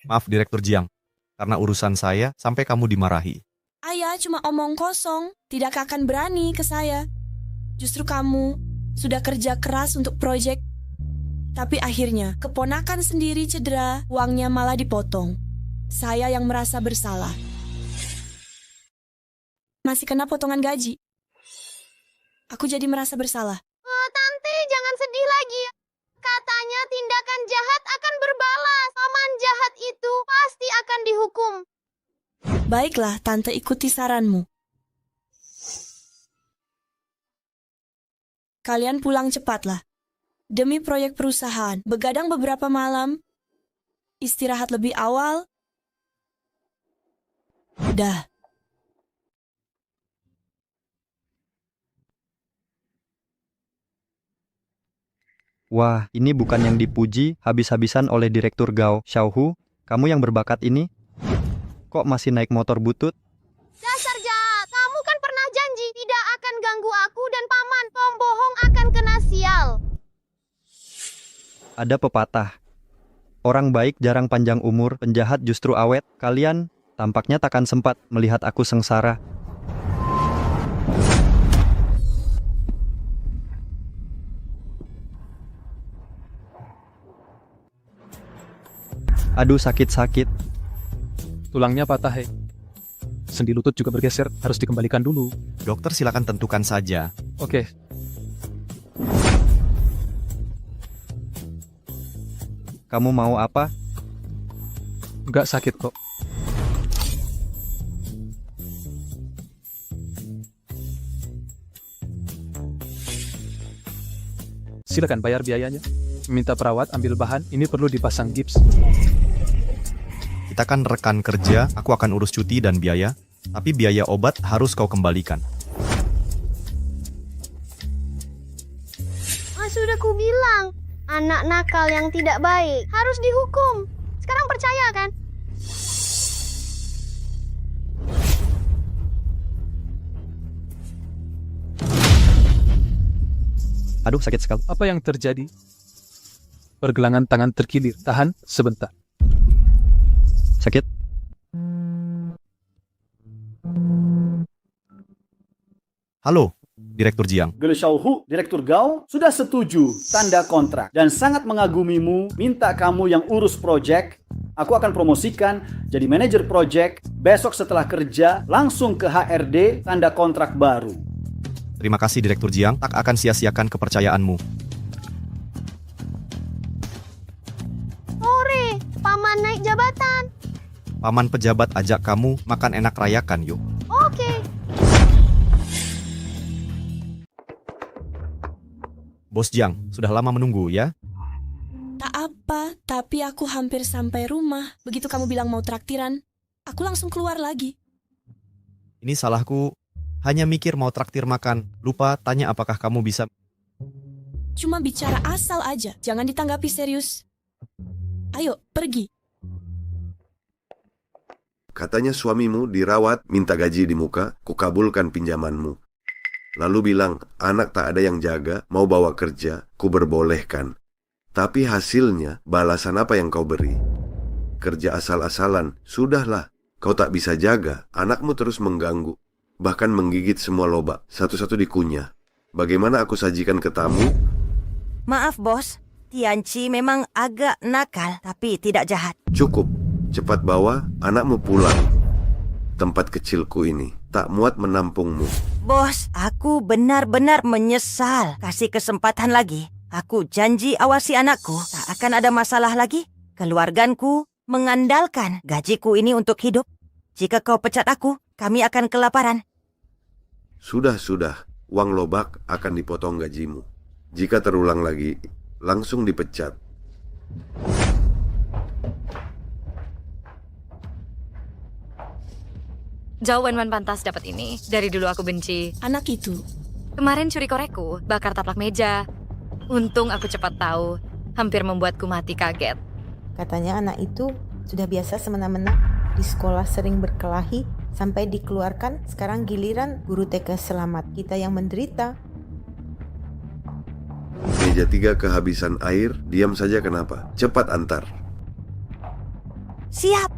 Maaf Direktur Jiang, karena urusan saya sampai kamu dimarahi. Ayah cuma omong kosong, tidak akan berani ke saya. Justru kamu sudah kerja keras untuk proyek, tapi akhirnya keponakan sendiri cedera, uangnya malah dipotong. Saya yang merasa bersalah. Masih kena potongan gaji. Aku jadi merasa bersalah. Tante, jangan sedih lagi. Katanya tindakan jahat akan berbalas. Paman jahat itu pasti akan dihukum. Baiklah, Tante ikuti saranmu. Kalian pulang cepatlah. Demi proyek perusahaan, begadang beberapa malam, istirahat lebih awal. Dah. Wah, ini bukan yang dipuji habis-habisan oleh Direktur Gao Xiaohu. Kamu yang berbakat ini. Kok masih naik motor butut? Dasar jahat, kamu kan pernah janji tidak akan ganggu aku dan paman. Pembohong akan kena sial. Ada pepatah. Orang baik jarang panjang umur, penjahat justru awet. Kalian tampaknya takkan sempat melihat aku sengsara. Aduh, sakit-sakit. Tulangnya patah, he. Sendi lutut juga bergeser, harus dikembalikan dulu. Dokter silakan tentukan saja. Oke. Kamu mau apa? Nggak sakit kok. Silakan bayar biayanya. Minta perawat ambil bahan, ini perlu dipasang gips. Kita kan rekan kerja, aku akan urus cuti dan biaya, tapi biaya obat harus kau kembalikan. Sudah kubilang, anak nakal yang tidak baik harus dihukum. Sekarang percaya kan? Aduh, sakit sekali. Apa yang terjadi? Pergelangan tangan terkilir. Tahan sebentar. Sakit? Halo, Direktur Jiang. Gele Xiaohu, Direktur Gao, sudah setuju tanda kontrak dan sangat mengagumimu, minta kamu yang urus proyek. Aku akan promosikan jadi manajer proyek. Besok setelah kerja, langsung ke HRD tanda kontrak baru. Terima kasih Direktur Jiang, tak akan sia-siakan kepercayaanmu. Ore, paman naik jabatan. Paman pejabat ajak kamu makan enak rayakan yuk. Oke. Bos Jiang, sudah lama menunggu ya? Tak apa, tapi aku hampir sampai rumah. Begitu kamu bilang mau traktiran, aku langsung keluar lagi. Ini salahku, hanya mikir mau traktir makan. Lupa tanya apakah kamu bisa. Cuma bicara asal aja, jangan ditanggapi serius. Ayo, pergi. Katanya suamimu dirawat, minta gaji di muka, kukabulkan pinjamanmu. Lalu bilang, anak tak ada yang jaga, mau bawa kerja, kuperbolehkan. Tapi hasilnya, balasan apa yang kau beri? Kerja asal-asalan, sudahlah. Kau tak bisa jaga, anakmu terus mengganggu. Bahkan menggigit semua lobak, satu-satu dikunyah. Bagaimana aku sajikan ke tamu? Maaf bos, Tianci memang agak nakal, tapi tidak jahat. Cukup, cepat bawa anakmu pulang. Tempat kecilku ini tak muat menampungmu. Bos, aku benar-benar menyesal. Kasih kesempatan lagi. Aku janji awasi anakku. Tak akan ada masalah lagi. Keluarganku mengandalkan gajiku ini untuk hidup. Jika kau pecat aku, kami akan kelaparan. Sudah, uang lobak akan dipotong gajimu. Jika terulang lagi, langsung dipecat. Jauh Wan pantas dapat ini. Dari dulu aku benci. Anak itu Kemarin curi korekku, bakar taplak meja. Untung aku cepat tahu, hampir membuatku mati kaget. Katanya anak itu sudah biasa semena-mena, di sekolah sering berkelahi, sampai dikeluarkan, sekarang giliran guru TK selamat, kita yang menderita. Meja 3 kehabisan air, diam saja kenapa? Cepat antar. Siap.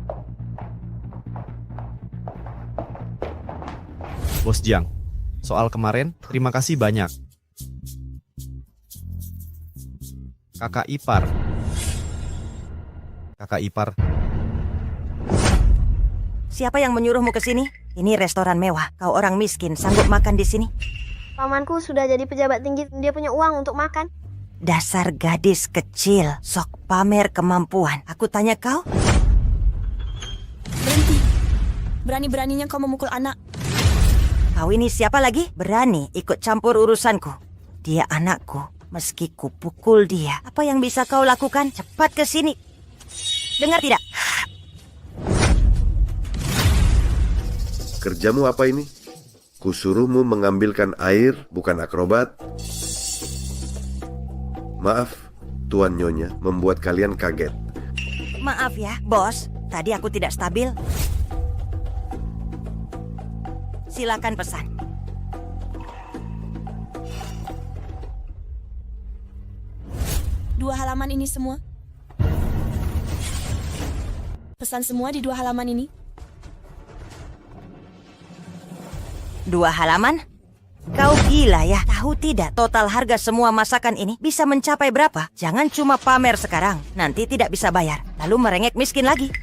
Bos Jiang, soal kemarin, terima kasih banyak. Kakak ipar. Kakak ipar. Siapa yang menyuruhmu ke sini? Ini restoran mewah. Kau orang miskin, sanggup makan di sini? Pamanku sudah jadi pejabat tinggi, dia punya uang untuk makan. Dasar gadis kecil, sok pamer kemampuan. Aku tanya kau? Berhenti. Berani-beraninya kau memukul anak. Kau ini siapa lagi? Berani ikut campur urusanku. Dia anakku, meski ku pukul dia. Apa yang bisa kau lakukan? Cepat ke sini. Dengar tidak? Kerjamu apa ini? Kusuruhmu mengambilkan air, bukan akrobat. Maaf, Tuan Nyonya, membuat kalian kaget. Maaf ya, bos. Tadi aku tidak stabil. Silakan pesan. Dua halaman ini semua. Pesan semua di 2 halaman ini. 2 halaman? Kau gila ya? Tahu tidak total harga semua masakan ini bisa mencapai berapa? Jangan cuma pamer sekarang, nanti tidak bisa bayar. Lalu merengek miskin lagi.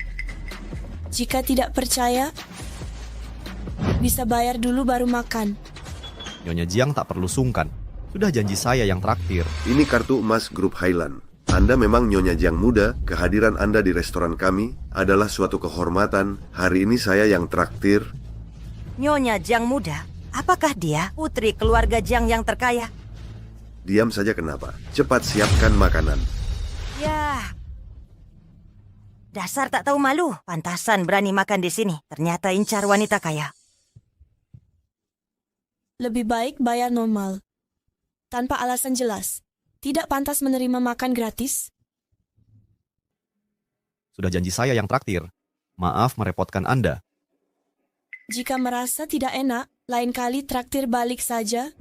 Jika tidak percaya, bisa bayar dulu baru makan. Nyonya Jiang tak perlu sungkan. Sudah janji saya yang traktir. Ini kartu emas grup Highland. Anda memang Nyonya Jiang muda, kehadiran Anda di restoran kami adalah suatu kehormatan. Hari ini saya yang traktir. Nyonya Jiang muda? Apakah dia putri keluarga Jiang yang terkaya? Diam saja kenapa? Cepat siapkan makanan. Ya. Dasar tak tahu malu. Pantasan berani makan di sini. Ternyata incar wanita kaya. Lebih baik bayar normal. Tanpa alasan jelas. Tidak pantas menerima makan gratis. Sudah janji saya yang traktir. Maaf merepotkan Anda. Jika merasa tidak enak, lain kali traktir balik saja.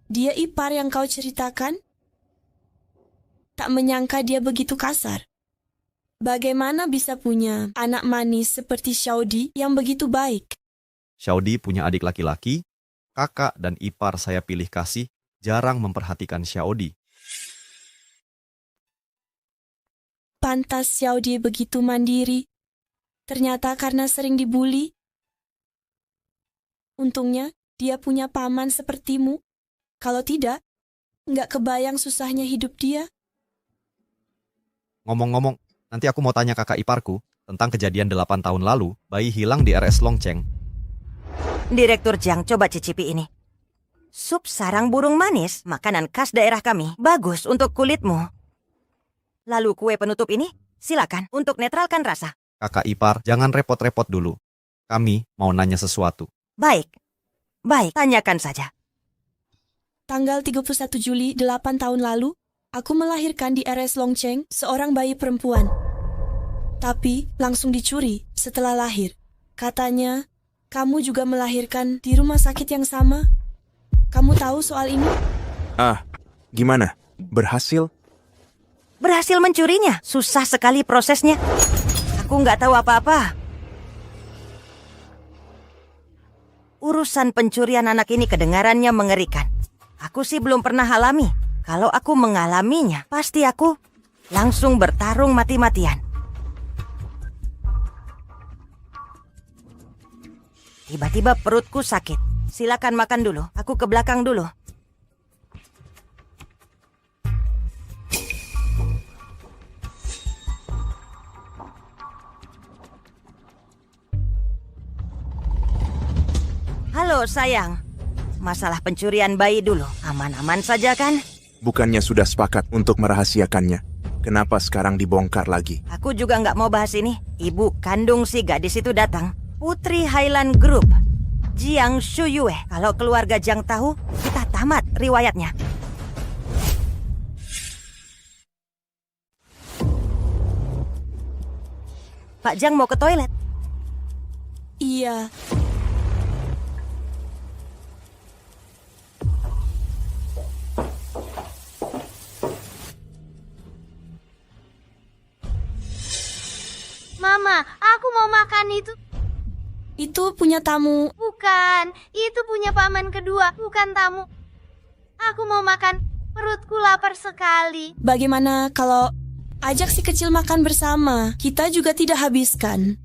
Dia ipar yang kau ceritakan? Tak menyangka dia begitu kasar. Bagaimana bisa punya anak manis seperti Xiaodi yang begitu baik? Xiaodi punya adik laki-laki, kakak dan ipar saya pilih kasih, jarang memperhatikan Xiaodi. Pantas Xiaodi begitu mandiri. Ternyata karena sering dibully. Untungnya dia punya paman sepertimu. Kalau tidak, nggak kebayang susahnya hidup dia. Ngomong-ngomong, nanti aku mau tanya kakak iparku tentang kejadian 8 tahun lalu, bayi hilang di RS Longcheng. Direktur Jiang, coba cicipi ini. Sup sarang burung manis, makanan khas daerah kami. Bagus untuk kulitmu. Lalu kue penutup ini, silakan untuk netralkan rasa. Kakak ipar, jangan repot-repot dulu. Kami mau nanya sesuatu. Baik, tanyakan saja. Tanggal 31 Juli 8 tahun lalu, aku melahirkan di RS Longcheng seorang bayi perempuan. Tapi langsung dicuri setelah lahir. Katanya, kamu juga melahirkan di rumah sakit yang sama. Kamu tahu soal ini? Gimana? Berhasil? Berhasil mencurinya? Susah sekali prosesnya. Aku nggak tahu apa-apa. Urusan pencurian anak ini kedengarannya mengerikan. Aku sih belum pernah alami. Kalau aku mengalaminya, pasti aku langsung bertarung mati-matian. Tiba-tiba perutku sakit. Silakan makan dulu. Aku ke belakang dulu. Halo sayang, masalah pencurian bayi dulu, aman-aman saja kan? Bukannya sudah sepakat untuk merahasiakannya? Kenapa sekarang dibongkar lagi? Aku juga nggak mau bahas ini. Ibu kandung si gadis itu datang, Putri Highland Group. Jiang Shuyue. Kalau keluarga Jiang tahu, kita tamat riwayatnya. Pak Jiang mau ke toilet? Iya. Mama, aku mau makan itu. Itu punya tamu. Bukan, itu punya paman kedua, bukan tamu. Aku mau makan, perutku lapar sekali. Bagaimana kalau ajak si kecil makan bersama? Kita juga tidak habiskan.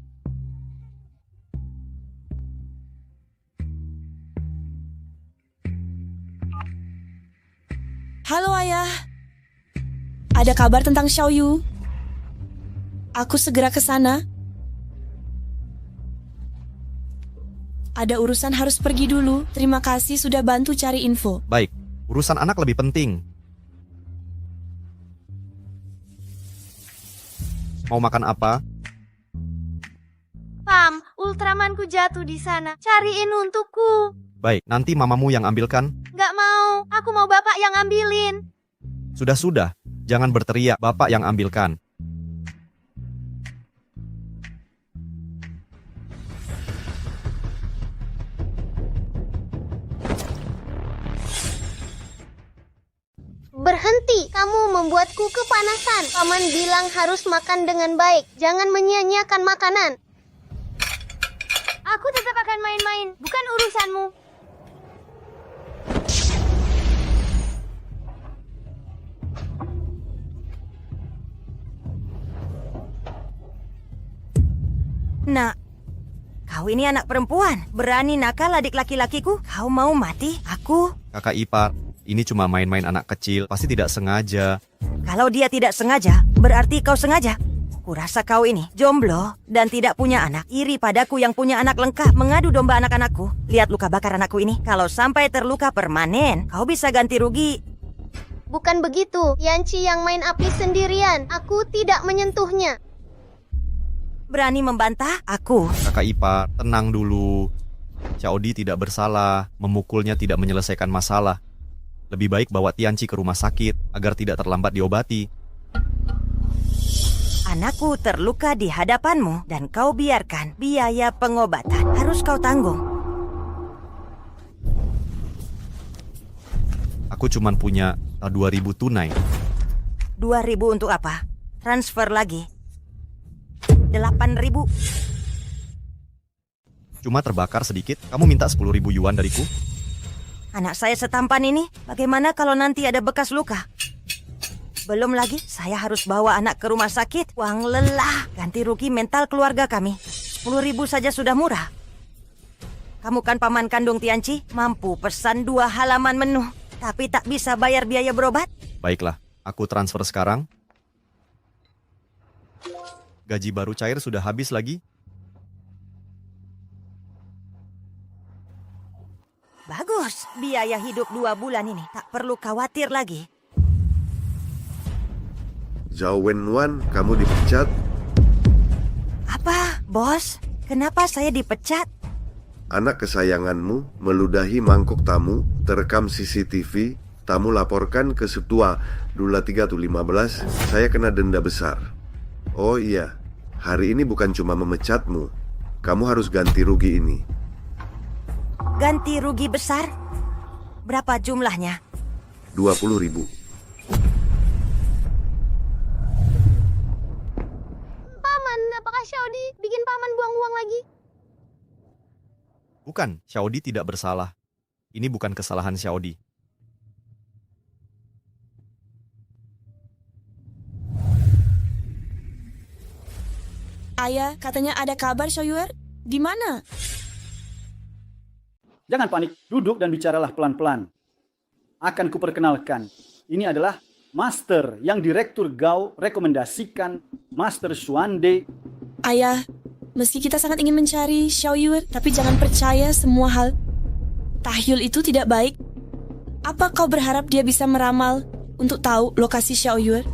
Halo ayah. Ada kabar tentang Xiaoyu? Aku segera ke sana. Ada urusan harus pergi dulu. Terima kasih sudah bantu cari info. Baik, urusan anak lebih penting. Mau makan apa? Pam, Ultramanku jatuh di sana. Cariin untukku. Baik, nanti mamamu yang ambilkan. Gak mau, aku mau bapak yang ambilin. Sudah, jangan berteriak, bapak yang ambilkan. Berhenti, kamu membuatku kepanasan. Paman bilang harus makan dengan baik. Jangan menyia-nyiakan makanan. Aku tetap akan main-main, bukan urusanmu. Nak, kau ini anak perempuan. Berani nakal adik laki-lakiku? Kau mau mati? Aku? Kakak ipar, ini cuma main-main anak kecil, pasti tidak sengaja. Kalau dia tidak sengaja, berarti kau sengaja. Kurasa kau ini jomblo dan tidak punya anak. Iri padaku yang punya anak lengkap, mengadu domba anak-anakku. Lihat luka bakar anakku ini. Kalau sampai terluka permanen, kau bisa ganti rugi. Bukan begitu, Yanci yang main api sendirian. Aku tidak menyentuhnya. Berani membantah aku? Kakak ipar, tenang dulu. Xiaodi tidak bersalah, memukulnya tidak menyelesaikan masalah. Lebih baik bawa Tianci ke rumah sakit agar tidak terlambat diobati. Anakku terluka di hadapanmu dan kau biarkan biaya pengobatan harus kau tanggung. Aku cuma punya 2.000 tunai. 2.000 untuk apa? Transfer lagi. 8.000. Cuma terbakar sedikit, kamu minta 10.000 yuan dariku? Anak saya setampan ini, bagaimana kalau nanti ada bekas luka? Belum lagi, saya harus bawa anak ke rumah sakit. Uang lelah, ganti rugi mental keluarga kami. 10.000 saja sudah murah. Kamu kan paman kandung Tianci, mampu pesan 2 halaman menu, tapi tak bisa bayar biaya berobat. Baiklah, aku transfer sekarang. Gaji baru cair sudah habis lagi. Bagus, biaya hidup 2 bulan ini tak perlu khawatir lagi. Zhao Wenwan, kamu dipecat? Apa, bos? Kenapa saya dipecat? Anak kesayanganmu meludahi mangkuk tamu, terekam CCTV, tamu laporkan ke Setua Dula 315, saya kena denda besar. Oh iya, hari ini bukan cuma memecatmu, kamu harus ganti rugi ini. Ganti rugi besar? Berapa jumlahnya? 20.000. Paman, apakah Xiaodi bikin paman buang uang lagi? Bukan, Xiaodi tidak bersalah. Ini bukan kesalahan Xiaodi. Ayah, katanya ada kabar Xiaoyu. Di mana? Jangan panik, duduk dan bicaralah pelan-pelan. Akan kuperkenalkan, ini adalah Master yang Direktur Gao rekomendasikan, Master Xuande. Ayah, meski kita sangat ingin mencari Xiaoyu, tapi jangan percaya semua hal. Tahyul itu tidak baik. Apa kau berharap dia bisa meramal untuk tahu lokasi Xiaoyu?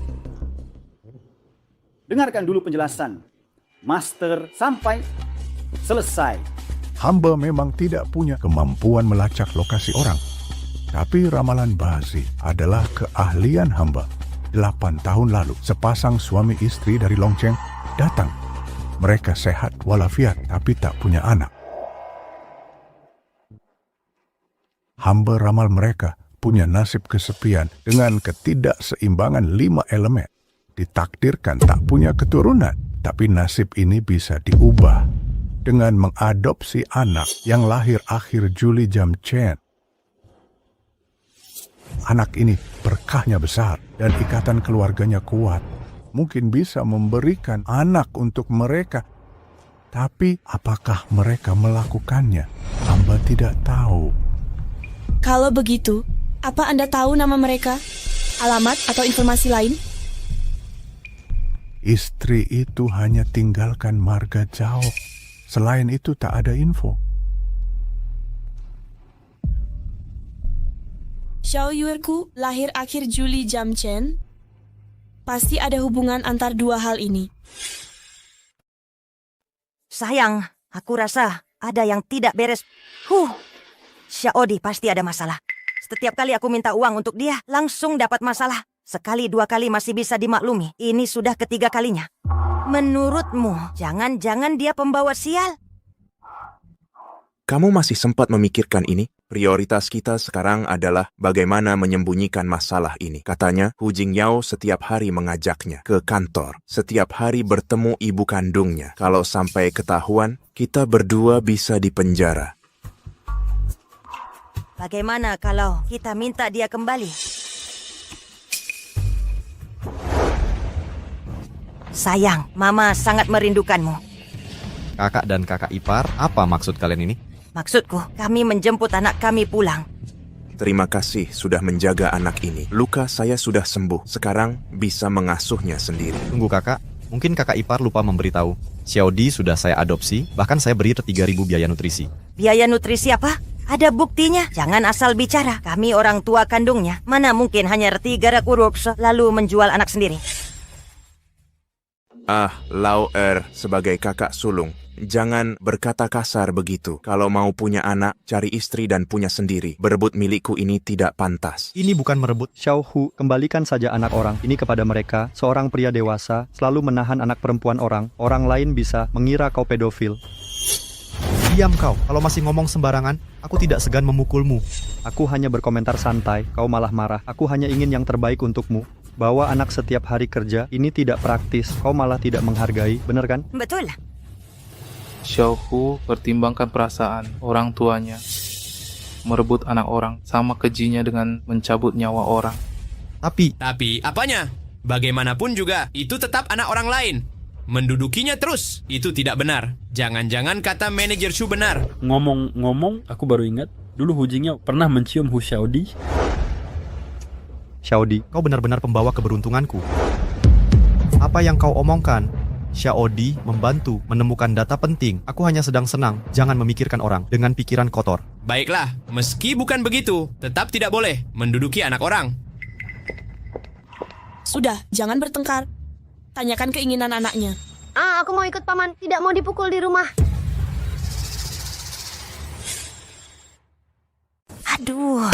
Dengarkan dulu penjelasan Master sampai selesai. Hamba memang tidak punya kemampuan melacak lokasi orang. Tapi ramalan Bazi adalah keahlian hamba. 8 tahun lalu, sepasang suami istri dari Longcheng datang. Mereka sehat walafiat tapi tak punya anak. Hamba ramal mereka punya nasib kesepian dengan ketidakseimbangan 5 elemen. Ditakdirkan tak punya keturunan, tapi nasib ini bisa diubah dengan mengadopsi anak yang lahir akhir Juli jam Chen. Anak ini berkahnya besar dan ikatan keluarganya kuat. Mungkin bisa memberikan anak untuk mereka. Tapi apakah mereka melakukannya? Hamba tidak tahu. Kalau begitu, apa Anda tahu nama mereka? Alamat atau informasi lain? Istri itu hanya tinggalkan marga jauh. Selain itu tak ada info. Xiao Yuerku lahir akhir Juli jam Chen. Pasti ada hubungan antar dua hal ini. Sayang, aku rasa ada yang tidak beres. Xiaodi pasti ada masalah. Setiap kali aku minta uang untuk dia, langsung dapat masalah. Sekali 2 kali masih bisa dimaklumi. Ini sudah ketiga kalinya. Menurutmu, jangan-jangan dia pembawa sial? Kamu masih sempat memikirkan ini? Prioritas kita sekarang adalah bagaimana menyembunyikan masalah ini. Katanya, Hu Jingyao setiap hari mengajaknya ke kantor. Setiap hari bertemu ibu kandungnya. Kalau sampai ketahuan, kita berdua bisa dipenjara. Bagaimana kalau kita minta dia kembali? Sayang, Mama sangat merindukanmu. Kakak dan kakak ipar, apa maksud kalian ini? Maksudku, kami menjemput anak kami pulang. Terima kasih sudah menjaga anak ini. Luka saya sudah sembuh. Sekarang bisa mengasuhnya sendiri. Tunggu kakak, mungkin kakak ipar lupa memberitahu. Xiaodi sudah saya adopsi, bahkan saya beri 3.000 biaya nutrisi. Biaya nutrisi apa? Ada buktinya. Jangan asal bicara. Kami orang tua kandungnya. Mana mungkin hanya reti gara kurupse lalu menjual anak sendiri. Lau sebagai kakak sulung, jangan berkata kasar begitu. Kalau mau punya anak, cari istri dan punya sendiri. Berebut milikku ini tidak pantas. Ini bukan merebut. Xiao Hu, kembalikan saja anak orang ini kepada mereka. Seorang pria dewasa selalu menahan anak perempuan orang. Orang lain bisa mengira kau pedofil. Diam kau, kalau masih ngomong sembarangan, aku tidak segan memukulmu. Aku hanya berkomentar santai, kau malah marah. Aku hanya ingin yang terbaik untukmu. Bawa anak setiap hari kerja, ini tidak praktis. Kau malah tidak menghargai, benar kan? Betul. Xiao Hu pertimbangkan perasaan orang tuanya. Merebut anak orang sama kejinya dengan mencabut nyawa orang. Tapi apanya? Bagaimanapun juga, itu tetap anak orang lain. Mendudukinya terus, itu tidak benar. Jangan-jangan kata manajer Shu benar. Ngomong-ngomong, aku baru ingat. Dulu Hu Jingyao pernah mencium Hu Xiaodi. Xiaodi, kau benar-benar pembawa keberuntunganku. Apa yang kau omongkan? Xiaodi membantu menemukan data penting. Aku hanya sedang senang, jangan memikirkan orang dengan pikiran kotor. Baiklah, meski bukan begitu, tetap tidak boleh menduduki anak orang. Sudah, jangan bertengkar. Tanyakan keinginan anaknya. Aku mau ikut paman, tidak mau dipukul di rumah. Aduh.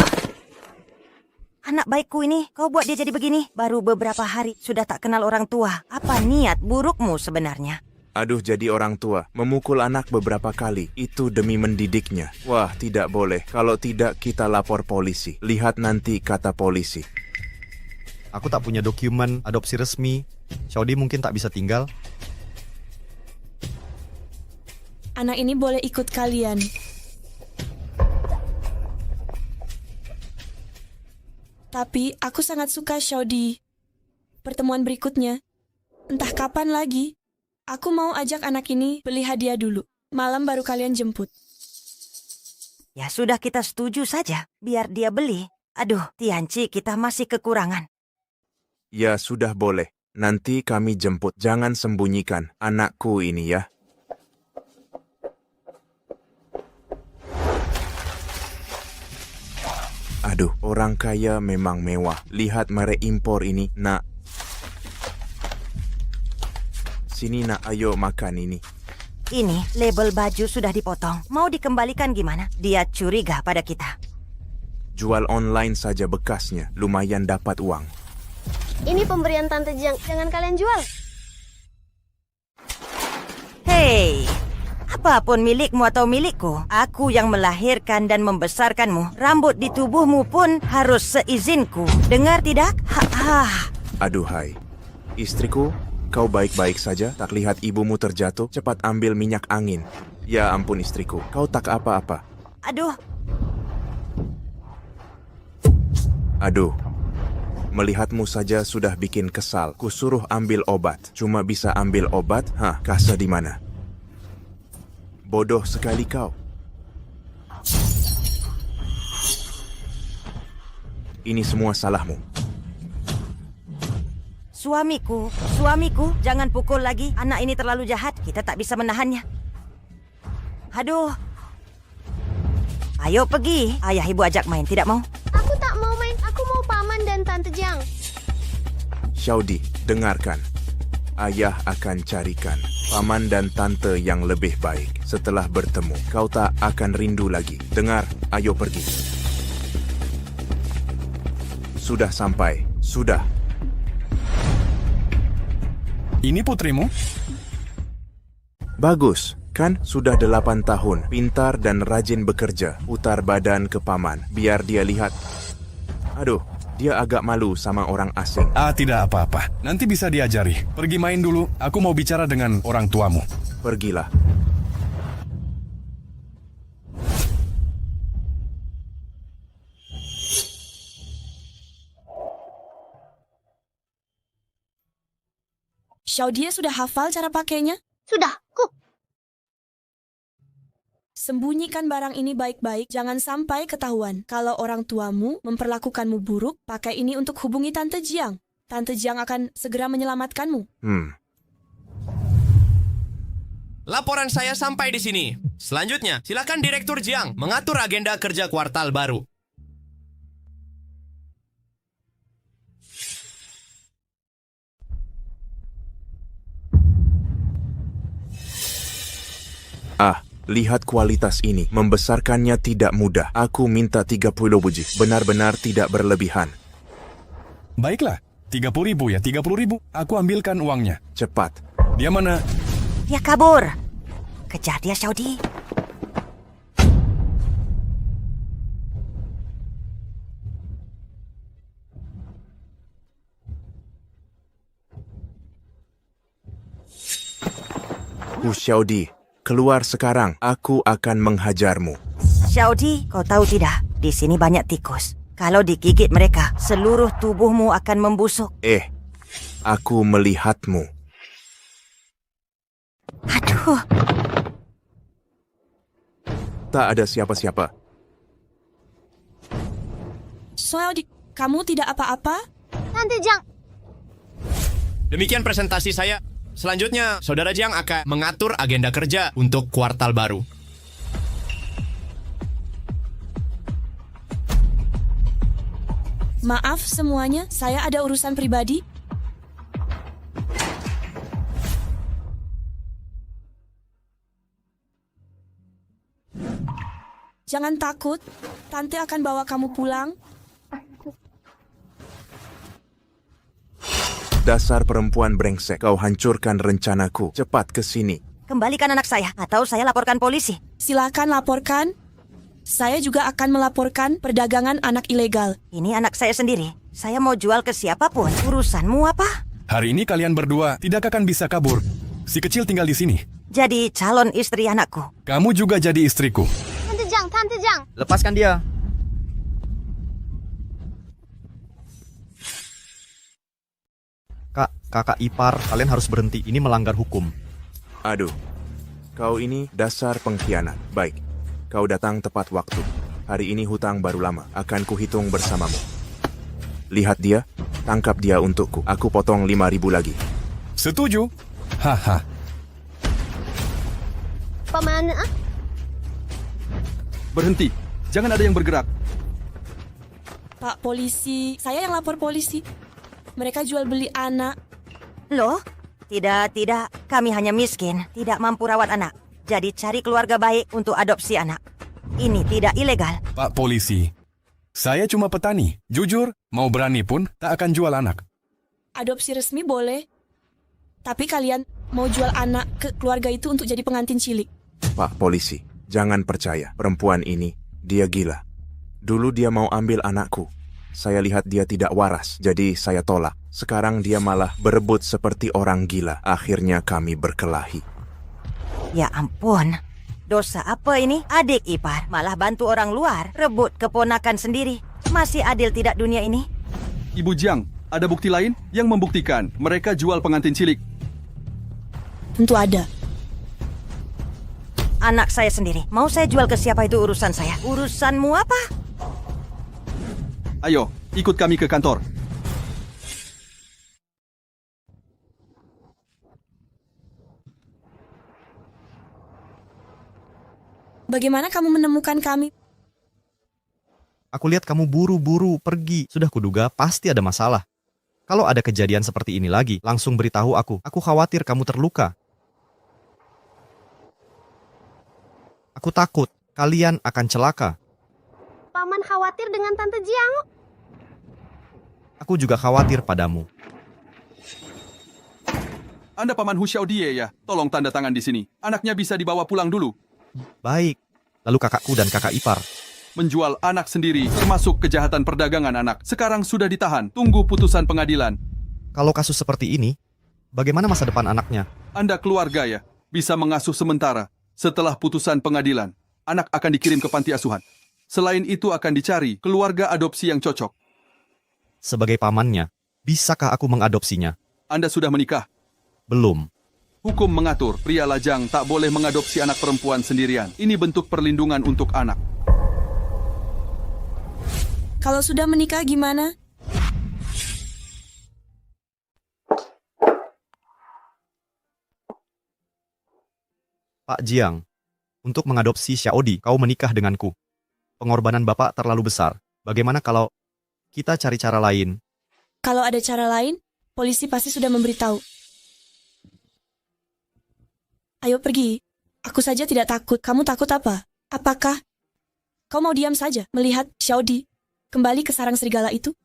Anak baikku ini, kau buat dia jadi begini. Baru beberapa hari, sudah tak kenal orang tua. Apa niat burukmu sebenarnya? Aduh, jadi orang tua, memukul anak beberapa kali, itu demi mendidiknya. Wah, tidak boleh. Kalau tidak, kita lapor polisi. Lihat nanti kata polisi. Aku tak punya dokumen adopsi resmi. Xiaodi mungkin tak bisa tinggal. Anak ini boleh ikut kalian. Tapi aku sangat suka Xiaodi. Pertemuan berikutnya, entah kapan lagi, aku mau ajak anak ini beli hadiah dulu. Malam baru kalian jemput. Ya sudah, kita setuju saja. Biar dia beli. Aduh, Tianci, kita masih kekurangan. Ya sudah boleh. Nanti kami jemput. Jangan sembunyikan anakku ini ya. Aduh, orang kaya memang mewah. Lihat merek impor ini, nak. Sini nak, ayo makan ini. Ini label baju sudah dipotong. Mau dikembalikan gimana? Dia curiga pada kita. Jual online saja bekasnya, lumayan dapat uang. Ini pemberian Tante Jiang, jangan kalian jual. Hei, apapun milikmu atau milikku, aku yang melahirkan dan membesarkanmu. Rambut di tubuhmu pun harus seizinku. Dengar tidak? Aduhai, istriku, kau baik-baik saja? Tak lihat ibumu terjatuh? Cepat ambil minyak angin. Ya ampun istriku, kau tak apa-apa. Aduh, melihatmu saja sudah bikin kesal. Kusuruh ambil obat, cuma bisa ambil obat? Kasa di mana? Bodoh sekali kau. Ini semua salahmu. Suamiku, jangan pukul lagi. Anak ini terlalu jahat, kita tak bisa menahannya. Aduh. Ayo pergi, ayah ibu ajak main, tidak mau? Aku tak mau main, aku mau Paman dan Tante Jiang. Xiaodi, dengarkan. Ayah akan carikan paman dan tante yang lebih baik. Setelah bertemu, kau tak akan rindu lagi. Dengar, ayo pergi. Sudah sampai, sudah. Ini putrimu? Bagus, kan sudah 8 tahun. Pintar dan rajin bekerja. Putar badan ke paman, biar dia lihat. Aduh, dia agak malu sama orang asing. Tidak apa-apa. Nanti bisa diajari. Pergi main dulu. Aku mau bicara dengan orang tuamu. Pergilah. Xiaodie sudah hafal cara pakainya? Sudah, Sembunyikan barang ini baik-baik, jangan sampai ketahuan. Kalau orang tuamu memperlakukanmu buruk, pakai ini untuk hubungi Tante Jiang. Tante Jiang akan segera menyelamatkanmu. Laporan saya sampai di sini. Selanjutnya, silakan Direktur Jiang mengatur agenda kerja kuartal baru. Lihat kualitas ini. Membesarkannya tidak mudah. Aku minta 30 biji. Benar-benar tidak berlebihan. Baiklah, 30.000 ya, 30.000. Aku ambilkan uangnya. Cepat. Dia mana? Dia kabur. Kejar dia, Xiaodi. Xiaodi, keluar sekarang. Aku akan menghajarmu. Xiaodi, kau tahu tidak? Di sini banyak tikus. Kalau digigit mereka, seluruh tubuhmu akan membusuk. Aku melihatmu. Aduh. Tak ada siapa-siapa. Xiaodi, kamu tidak apa-apa? Tante Jiang. Demikian presentasi saya. Selanjutnya, Saudara Jiang akan mengatur agenda kerja untuk kuartal baru. Maaf semuanya, saya ada urusan pribadi. Jangan takut, Tante akan bawa kamu pulang. Dasar perempuan brengsek, kau hancurkan rencanaku. Cepat ke sini. Kembalikan anak saya, atau saya laporkan polisi. Silakan laporkan. Saya juga akan melaporkan perdagangan anak ilegal. Ini anak saya sendiri. Saya mau jual ke siapapun. Urusanmu apa? Hari ini kalian berdua tidak akan bisa kabur. Si kecil tinggal di sini. Jadi calon istri anakku. Kamu juga jadi istriku. Tante Jiang. Lepaskan dia. Kakak ipar, kalian harus berhenti. Ini melanggar hukum. Aduh, kau ini dasar pengkhianat. Baik, kau datang tepat waktu. Hari ini hutang baru lama. Akan kuhitung bersamamu. Lihat dia, tangkap dia untukku. Aku potong 5.000 lagi. Setuju? Haha. Paman, Berhenti. Jangan ada yang bergerak. Pak polisi, saya yang lapor polisi. Mereka jual beli anak. Loh, Tidak. Kami hanya miskin, tidak mampu rawat anak. Jadi cari keluarga baik untuk adopsi anak. Ini tidak ilegal. Pak polisi, saya cuma petani. Jujur, mau berani pun tak akan jual anak. Adopsi resmi boleh, tapi kalian mau jual anak ke keluarga itu untuk jadi pengantin cilik. Pak polisi, jangan percaya. Perempuan ini, dia gila. Dulu dia mau ambil anakku. Saya lihat dia tidak waras, jadi saya tolak. Sekarang dia malah berebut seperti orang gila. Akhirnya kami berkelahi. Ya ampun, dosa apa ini? Adik ipar malah bantu orang luar rebut keponakan sendiri. Masih adil tidak dunia ini? Ibu Jiang, ada bukti lain yang membuktikan mereka jual pengantin cilik? Tentu ada. Anak saya sendiri. Mau saya jual ke siapa itu urusan saya. Urusanmu apa? Ayo, ikut kami ke kantor. Bagaimana kamu menemukan kami? Aku lihat kamu buru-buru pergi. Sudah kuduga pasti ada masalah. Kalau ada kejadian seperti ini lagi, langsung beritahu aku. Aku khawatir kamu terluka. Aku takut kalian akan celaka. Paman khawatir dengan Tante Jiang. Aku juga khawatir padamu. Anda Paman Hu Xiaodie ya? Tolong tanda tangan di sini. Anaknya bisa dibawa pulang dulu. Baik. Lalu kakakku dan kakak ipar. Menjual anak sendiri, termasuk kejahatan perdagangan anak. Sekarang sudah ditahan. Tunggu putusan pengadilan. Kalau kasus seperti ini, bagaimana masa depan anaknya? Anda keluarga ya? Bisa mengasuh sementara. Setelah putusan pengadilan, anak akan dikirim ke panti asuhan. Selain itu akan dicari keluarga adopsi yang cocok. Sebagai pamannya, bisakah aku mengadopsinya? Anda sudah menikah? Belum. Hukum mengatur pria lajang tak boleh mengadopsi anak perempuan sendirian. Ini bentuk perlindungan untuk anak. Kalau sudah menikah gimana? Pak Jiang, untuk mengadopsi Xiaodi, kau menikah denganku. Pengorbanan Bapak terlalu besar. Bagaimana kalau kita cari cara lain? Kalau ada cara lain, polisi pasti sudah memberitahu. Ayo pergi. Aku saja tidak takut. Kamu takut apa? Apakah kau mau diam saja melihat Xiaodi kembali ke sarang serigala itu?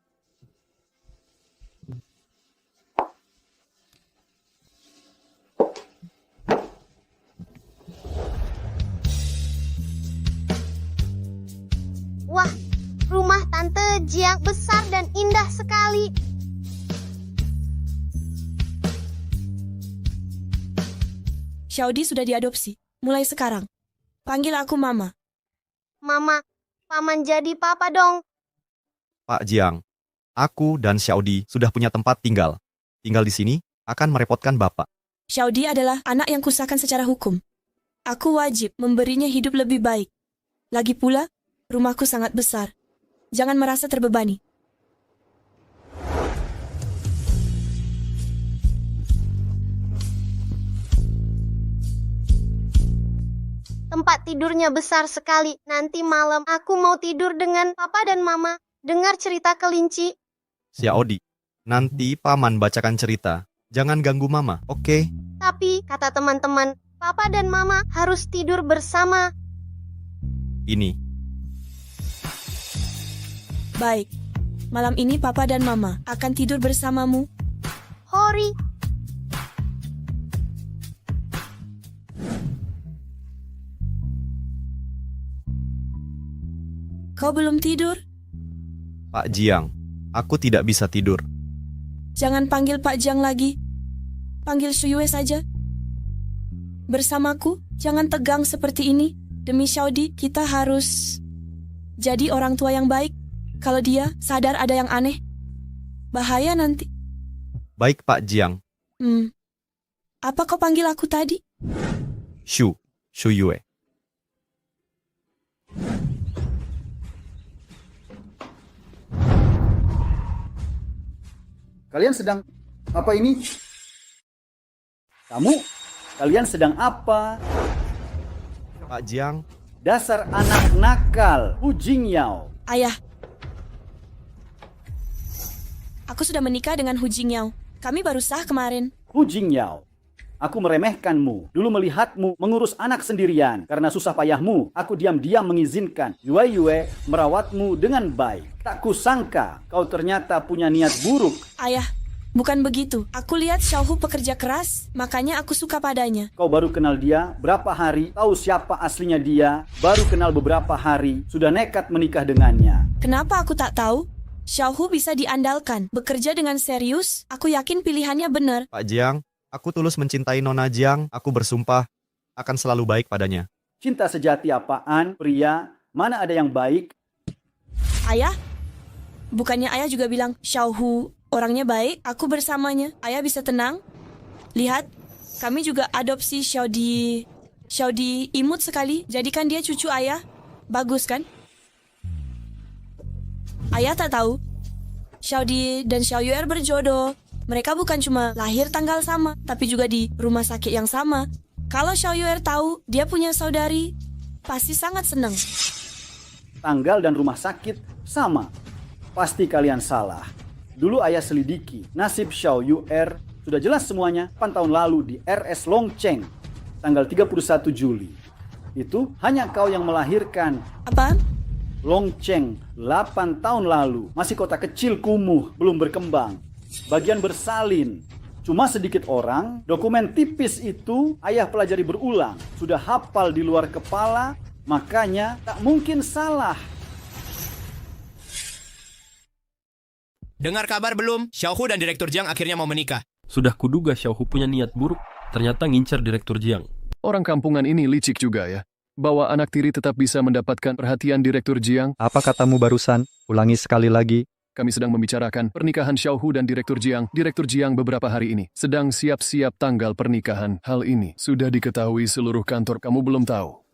Wah, rumah Tante Jiang besar dan indah sekali. Xiaodi sudah diadopsi. Mulai sekarang, panggil aku Mama. Mama, Paman jadi papa dong. Pak Jiang, aku dan Xiaodi sudah punya tempat tinggal. Tinggal di sini akan merepotkan Bapak. Xiaodi adalah anak yang kusahkan secara hukum. Aku wajib memberinya hidup lebih baik. Lagi pula, rumahku sangat besar. Jangan merasa terbebani. Tempat tidurnya besar sekali. Nanti malam aku mau tidur dengan papa dan mama. Dengar cerita kelinci. Xiaodi, nanti Paman bacakan cerita. Jangan ganggu Mama, oke? Tapi, kata teman-teman, papa dan mama harus tidur bersama. Ini. Baik. Malam ini papa dan mama akan tidur bersamamu. Hori. Kau belum tidur? Pak Jiang, aku tidak bisa tidur. Jangan panggil Pak Jiang lagi. Panggil Shuyue saja. Bersamaku, jangan tegang seperti ini. Demi Xiaodi, kita harus jadi orang tua yang baik. Kalau dia sadar ada yang aneh, bahaya nanti. Baik Pak Jiang. Apa kau panggil aku tadi? Shuyue. Kalian sedang apa ini? Kalian sedang apa? Pak Jiang. Dasar anak nakal, Hu Jingyao. Ayah. Aku sudah menikah dengan Hu Jingyao. Kami baru sah kemarin. Hu Jingyao, aku meremehkanmu. Dulu melihatmu mengurus anak sendirian. Karena susah payahmu, aku diam-diam mengizinkan Yue merawatmu dengan baik. Tak kusangka kau ternyata punya niat buruk. Ayah, bukan begitu. Aku lihat Xiaohu pekerja keras, makanya aku suka padanya. Kau baru kenal dia berapa hari, tahu siapa aslinya dia, baru kenal beberapa hari, sudah nekat menikah dengannya. Kenapa aku tak tahu? Xiaohu bisa diandalkan. Bekerja dengan serius, aku yakin pilihannya benar. Pak Jiang, aku tulus mencintai Nona Jiang. Aku bersumpah akan selalu baik padanya. Cinta sejati apaan, pria? Mana ada yang baik? Ayah? Bukannya ayah juga bilang Xiaohu orangnya baik, aku bersamanya. Ayah bisa tenang? Lihat, kami juga adopsi Xiaodi. Xiaodi imut sekali, jadikan dia cucu ayah. Bagus kan? Ayah tak tahu, Xiaodi dan Xiaoyuer berjodoh. Mereka bukan cuma lahir tanggal sama, tapi juga di rumah sakit yang sama. Kalau Xiaoyuer tahu dia punya saudari, pasti sangat senang. Tanggal dan rumah sakit sama. Pasti kalian salah. Dulu ayah selidiki, nasib Xiaoyuer sudah jelas semuanya 8 tahun lalu di RS Longcheng, tanggal 31 Juli. Itu hanya kau yang melahirkan. Apa? Longcheng, 8 tahun lalu. Masih kota kecil kumuh, belum berkembang. Bagian bersalin. Cuma sedikit orang, dokumen tipis itu ayah pelajari berulang. Sudah hafal di luar kepala, makanya tak mungkin salah. Dengar kabar belum? Xiaohu dan Direktur Jiang akhirnya mau menikah. Sudah kuduga Xiaohu punya niat buruk, ternyata ngincar Direktur Jiang. Orang kampungan ini licik juga ya. Bahwa anak tiri tetap bisa mendapatkan perhatian Direktur Jiang. Apa katamu barusan? Ulangi sekali lagi. Kami sedang membicarakan pernikahan Xiaohu dan Direktur Jiang. Direktur Jiang beberapa hari ini sedang siap-siap tanggal pernikahan. Hal ini sudah diketahui seluruh kantor. Kamu belum tahu?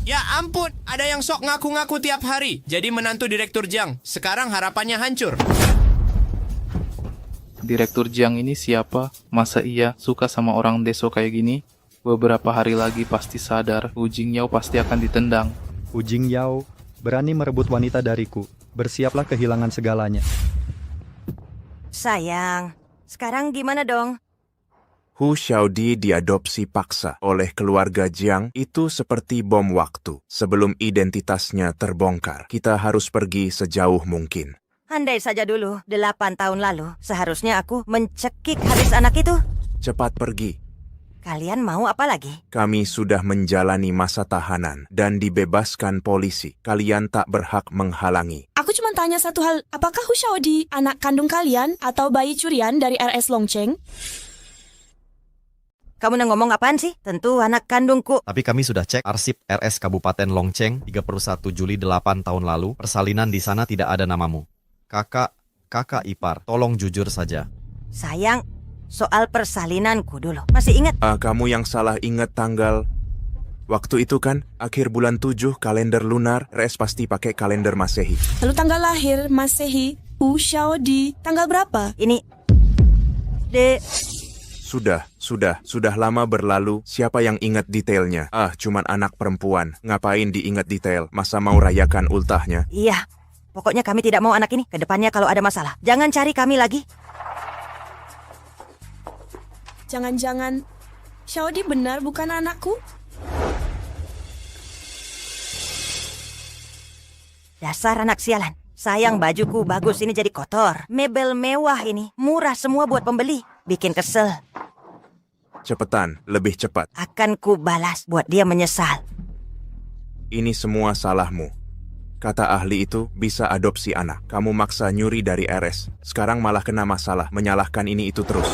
Ya ampun, ada yang sok ngaku-ngaku tiap hari. Jadi menantu Direktur Jiang. Sekarang harapannya hancur. Direktur Jiang ini siapa? Masa iya suka sama orang deso kayak gini? Beberapa hari lagi pasti sadar, Hu Jingyao pasti akan ditendang. Hu Jingyao berani merebut wanita dariku. Bersiaplah kehilangan segalanya. Sayang, sekarang gimana dong? Hu Xiaodi diadopsi paksa oleh keluarga Jiang itu seperti bom waktu. Sebelum identitasnya terbongkar, kita harus pergi sejauh mungkin. Andai saja dulu, 8 tahun lalu, seharusnya aku mencekik habis anak itu. Cepat pergi. Kalian mau apa lagi? Kami sudah menjalani masa tahanan dan dibebaskan polisi. Kalian tak berhak menghalangi. Aku cuma tanya satu hal, apakah Hu Xiaodi anak kandung kalian atau bayi curian dari RS Longcheng? Kamu nang ngomong apaan sih? Tentu anak kandungku. Tapi kami sudah cek arsip RS Kabupaten Longcheng 31 Juli 8 tahun lalu. Persalinan di sana tidak ada namamu. Kakak ipar, tolong jujur saja. Sayang, soal persalinanku dulu. Masih ingat? Kamu yang salah ingat tanggal. Waktu itu kan, akhir bulan 7 kalender lunar, RS pasti pakai kalender Masehi. Lalu tanggal lahir Masehi, Hu Xiaodi, tanggal berapa? Ini. Sudah lama berlalu, siapa yang ingat detailnya? Cuman anak perempuan, ngapain diingat detail? Masa mau rayakan ultahnya? Iya, pokoknya kami tidak mau anak ini. Kedepannya kalau ada masalah, jangan cari kami lagi. Jangan-jangan Xiaodi benar bukan anakku? Dasar anak sialan. Sayang bajuku bagus ini jadi kotor. Mebel mewah ini, murah semua buat pembeli. Bikin kesel. Cepetan, lebih cepat. Akan ku balas buat dia menyesal. Ini semua salahmu. Kata ahli itu bisa adopsi anak. Kamu maksa nyuri dari RS. Sekarang malah kena masalah, menyalahkan ini itu terus.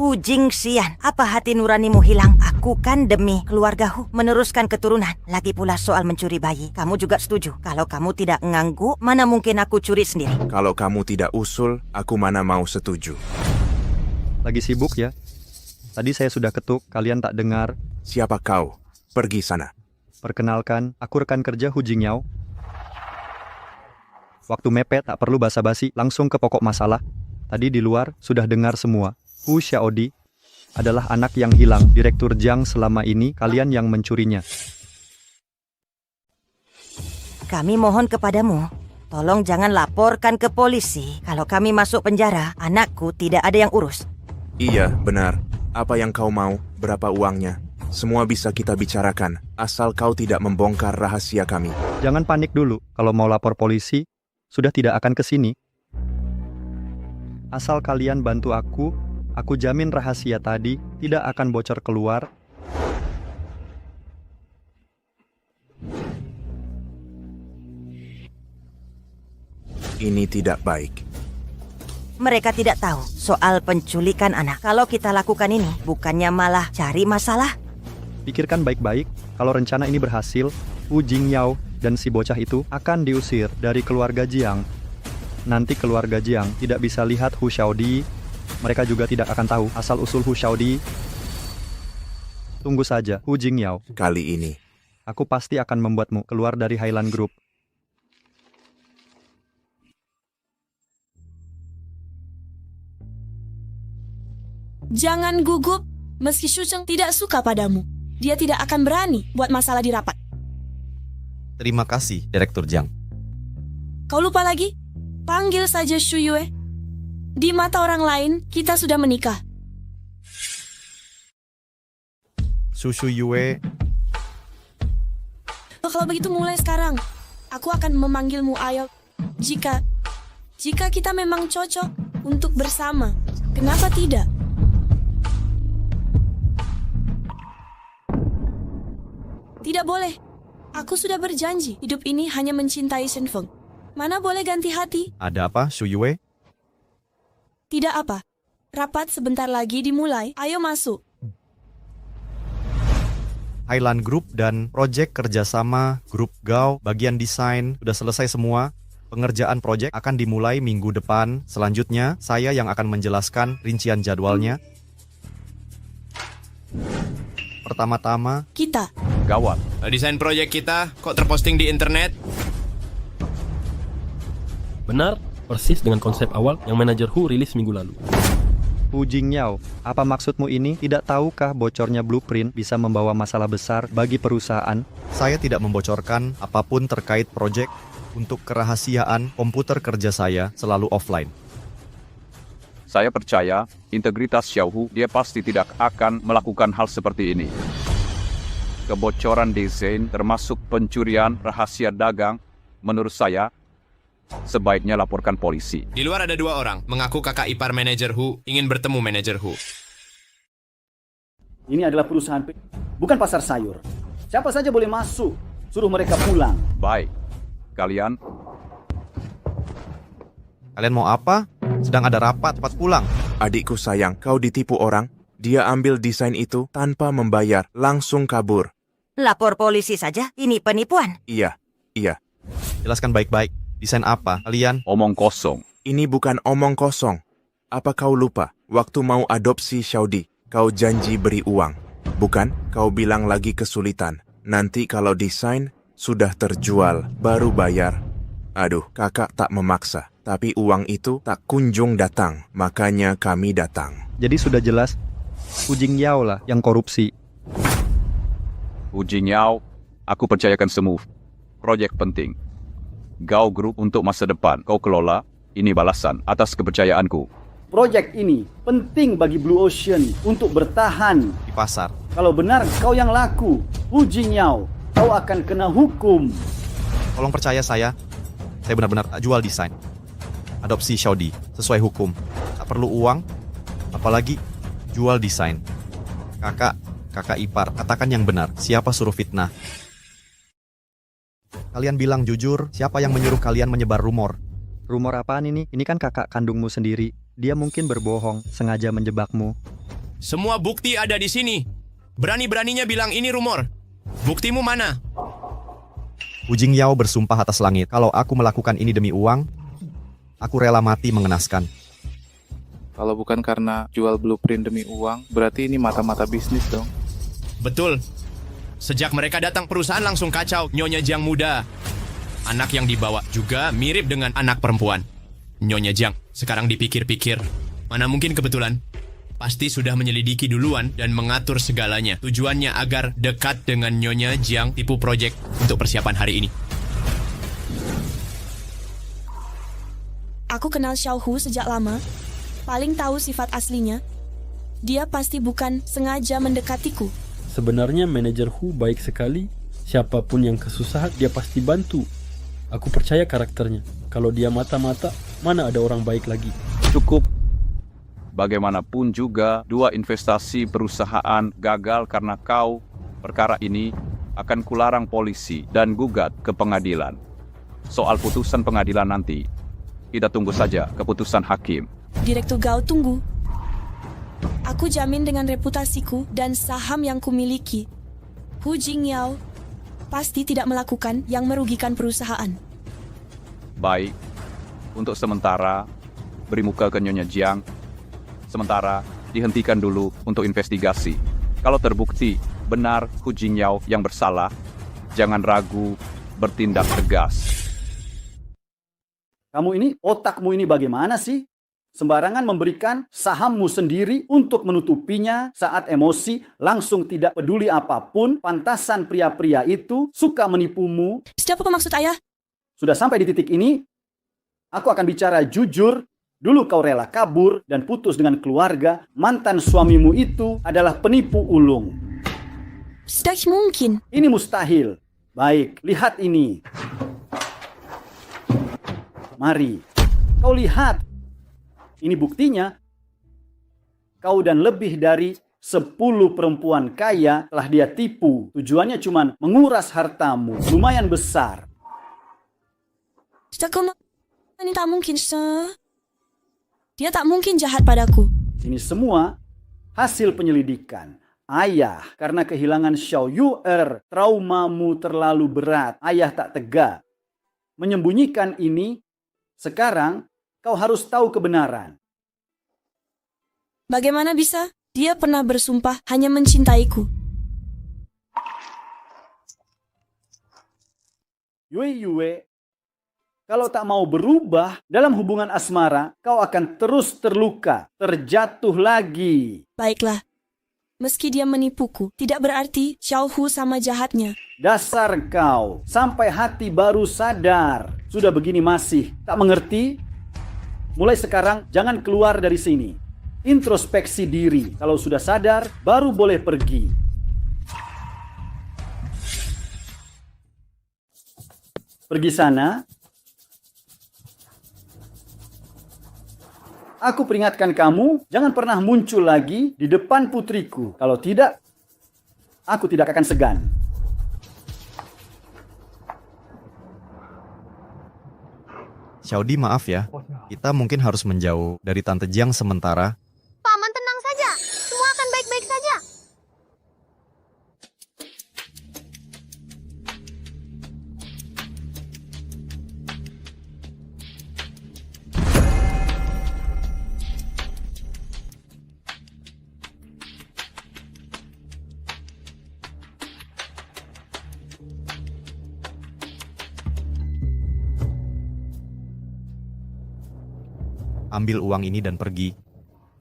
Hu Jingxian, apa hati nuranimu hilang? Aku kan demi keluargaku meneruskan keturunan. Lagi pula soal mencuri bayi, kamu juga setuju? Kalau kamu tidak ngangguk, mana mungkin aku curi sendiri? Kalau kamu tidak usul, aku mana mau setuju. Lagi sibuk ya? Tadi saya sudah ketuk, kalian tak dengar. Siapa kau? Pergi sana. Perkenalkan, aku rekan kerja Hu Jingyao. Waktu mepet tak perlu basa-basi, langsung ke pokok masalah. Tadi di luar sudah dengar semua. Hu Xiaodi adalah anak yang hilang. Direktur Jiang selama ini kalian yang mencurinya. Kami mohon kepadamu, tolong jangan laporkan ke polisi. Kalau kami masuk penjara, anakku tidak ada yang urus. Iya, benar. Apa yang kau mau? Berapa uangnya? Semua bisa kita bicarakan, asal kau tidak membongkar rahasia kami. Jangan panik dulu. Kalau mau lapor polisi, sudah tidak akan ke sini. Asal kalian bantu aku jamin rahasia tadi tidak akan bocor keluar. Ini tidak baik. Mereka tidak tahu soal penculikan anak. Kalau kita lakukan ini, bukannya malah cari masalah? Pikirkan baik-baik, kalau rencana ini berhasil, Hu Jingyao dan si bocah itu akan diusir dari keluarga Jiang. Nanti keluarga Jiang tidak bisa lihat Hu Xiaodi. Mereka juga tidak akan tahu asal-usul Hu Xiaodi. Tunggu saja, Hu Jingyao. Kali ini, aku pasti akan membuatmu keluar dari Highland Group. Jangan gugup, meski Shucheng tidak suka padamu. Dia tidak akan berani buat masalah di rapat. Terima kasih, Direktur Jiang. Kau lupa lagi? Panggil saja Shu Yue. Di mata orang lain, kita sudah menikah. Shu Yue. Kalau begitu mulai sekarang, aku akan memanggilmu Ayo. Jika kita memang cocok untuk bersama, kenapa tidak? Tidak boleh. Aku sudah berjanji, hidup ini hanya mencintai Shen Feng. Mana boleh ganti hati? Ada apa, Shu Yue? Tidak apa. Rapat sebentar lagi dimulai. Ayo masuk. Highland Group dan proyek kerjasama Grup Gao bagian desain sudah selesai semua. Pengerjaan proyek akan dimulai minggu depan. Selanjutnya, saya yang akan menjelaskan rincian jadwalnya. Pertama-tama, kita. Gawat. Desain proyek kita kok terposting di internet? Benar, persis dengan konsep awal yang manajer Hu rilis minggu lalu. Hu Jingyao, apa maksudmu ini? Tidak tahukah bocornya blueprint bisa membawa masalah besar bagi perusahaan? Saya tidak membocorkan apapun terkait proyek. Untuk kerahasiaan komputer kerja saya selalu offline. Saya percaya integritas Xiaohu, dia pasti tidak akan melakukan hal seperti ini. Kebocoran desain termasuk pencurian rahasia dagang, menurut saya sebaiknya laporkan polisi. Di luar ada 2 orang, mengaku kakak ipar manajer Hu, ingin bertemu manajer Hu. Ini adalah perusahaan, bukan pasar sayur. Siapa saja boleh masuk, suruh mereka pulang. Baik, kalian mau apa? Sedang ada rapat, cepat pulang. Adikku sayang, kau ditipu orang. Dia ambil desain itu tanpa membayar, langsung kabur. Lapor polisi saja, ini penipuan. Iya. Jelaskan baik-baik. Desain apa? Kalian? Omong kosong. Ini bukan omong kosong. Apa kau lupa? Waktu mau adopsi Xiaodi, kau janji beri uang. Bukan? Kau bilang lagi kesulitan. Nanti kalau desain sudah terjual, baru bayar. Aduh, kakak tak memaksa. Tapi uang itu tak kunjung datang. Makanya kami datang. Jadi sudah jelas, Hu Jingyao lah yang korupsi. Hu Jingyao, aku percayakan semua proyek penting. Gao Group untuk masa depan kau kelola, ini balasan atas kepercayaanku. Proyek ini penting bagi Blue Ocean untuk bertahan di pasar. Kalau benar kau yang laku, Hu Jingyao, kau akan kena hukum. Tolong percaya saya benar-benar jual desain. Adopsi Xiaodi sesuai hukum. Tak perlu uang, apalagi jual desain. Kakak ipar, katakan yang benar. Siapa suruh fitnah? Kalian bilang jujur, siapa yang menyuruh kalian menyebar rumor? Rumor apaan ini? Ini kan kakak kandungmu sendiri. Dia mungkin berbohong, sengaja menjebakmu. Semua bukti ada di sini. Berani-beraninya bilang ini rumor. Buktimu mana? Hu Jingyao bersumpah atas langit, kalau aku melakukan ini demi uang, aku rela mati mengenaskan. Kalau bukan karena jual blueprint demi uang, berarti ini mata-mata bisnis dong. Betul. Sejak mereka datang perusahaan langsung kacau. Nyonya Jiang muda. Anak yang dibawa juga mirip dengan anak perempuan. Nyonya Jiang, sekarang dipikir-pikir, mana mungkin kebetulan? Pasti sudah menyelidiki duluan dan mengatur segalanya. Tujuannya agar dekat dengan Nyonya Jiang tipu proyek untuk persiapan hari ini. Aku kenal Xiaohu sejak lama. Paling tahu sifat aslinya. Dia pasti bukan sengaja mendekatiku. Sebenarnya manajer Hu baik sekali. Siapapun yang kesusahan dia pasti bantu. Aku percaya karakternya. Kalau dia mata-mata, mana ada orang baik lagi. Cukup. Bagaimanapun juga, 2 investasi perusahaan gagal karena kau. Perkara ini akan kularang polisi dan gugat ke pengadilan. Soal putusan pengadilan nanti, kita tunggu saja keputusan hakim. Direktur Gao, tunggu. Aku jamin dengan reputasiku dan saham yang kumiliki, Hu Jingyao pasti tidak melakukan yang merugikan perusahaan. Baik, untuk sementara, beri muka ke Nyonya Jiang. Sementara, dihentikan dulu untuk investigasi. Kalau terbukti benar Hu Jingyao yang bersalah, jangan ragu bertindak tegas. Kamu ini, otakmu ini bagaimana sih? Sembarangan memberikan sahammu sendiri untuk menutupinya saat emosi, langsung tidak peduli apapun. Pantasan pria-pria itu suka menipumu. Siapa maksud ayah? Sudah sampai di titik ini, aku akan bicara jujur. Dulu kau rela kabur dan putus dengan keluarga. Mantan suamimu itu adalah penipu ulung. Tidak mungkin. Ini mustahil. Baik, lihat ini. Mari, kau lihat. Ini buktinya. Kau dan lebih dari 10 perempuan kaya telah dia tipu. Tujuannya cuma menguras hartamu. Lumayan besar. Ini tak mungkin, sir. Dia tak mungkin jahat padaku. Ini semua hasil penyelidikan. Ayah, karena kehilangan Xiao Yu'er, traumamu terlalu berat. Ayah tak tega. Menyembunyikan ini, sekarang kau harus tahu kebenaran. Bagaimana bisa? Dia pernah bersumpah hanya mencintaiku. Yue, kalau tak mau berubah dalam hubungan asmara, kau akan terus terluka, terjatuh lagi. Baiklah. Meski dia menipuku, tidak berarti Xiao Hu sama jahatnya. Dasar kau, sampai hati baru sadar. Sudah begini masih tak mengerti? Mulai sekarang jangan keluar dari sini. Introspeksi diri. Kalau sudah sadar, baru boleh pergi. Pergi sana. Aku peringatkan kamu, jangan pernah muncul lagi di depan putriku. Kalau tidak, aku tidak akan segan. Xiaodi, maaf ya. Kita mungkin harus menjauh dari Tante Jiang sementara. Paman tenang saja. Semua akan baik-baik saja. Ambil uang ini dan pergi.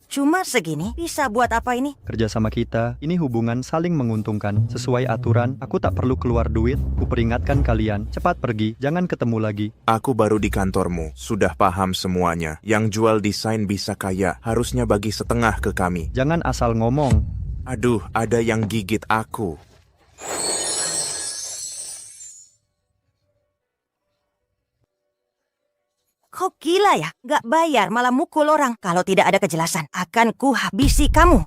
Cuma segini? Bisa buat apa ini? Kerja sama kita, ini hubungan saling menguntungkan. Sesuai aturan, aku tak perlu keluar duit. Ku peringatkan kalian, cepat pergi, jangan ketemu lagi. Aku baru di kantormu, sudah paham semuanya. Yang jual desain bisa kaya, harusnya bagi setengah ke kami. Jangan asal ngomong. Aduh, ada yang gigit aku. Kau gila ya? Gak bayar malah mukul orang. Kalau tidak ada kejelasan, akan ku habisi kamu.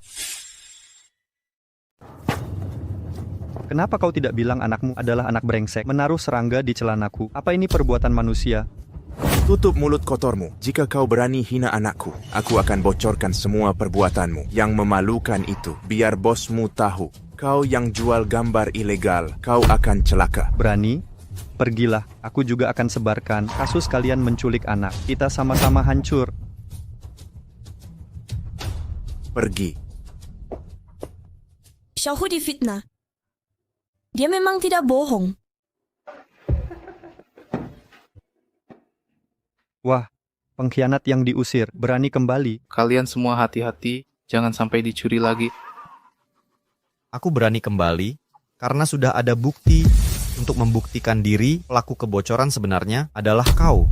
Kenapa kau tidak bilang anakmu adalah anak brengsek, menaruh serangga di celanaku? Apa ini perbuatan manusia? Tutup mulut kotormu. Jika kau berani hina anakku, aku akan bocorkan semua perbuatanmu. Yang memalukan itu, biar bosmu tahu. Kau yang jual gambar ilegal, kau akan celaka. Berani? Pergilah, aku juga akan sebarkan kasus kalian menculik anak. Kita sama-sama hancur. Pergi. Xiao Hu difitnah. Dia memang tidak bohong. Wah, pengkhianat yang diusir, berani kembali. Kalian semua hati-hati, jangan sampai dicuri lagi. Aku berani kembali karena sudah ada bukti untuk membuktikan diri pelaku kebocoran sebenarnya adalah kau.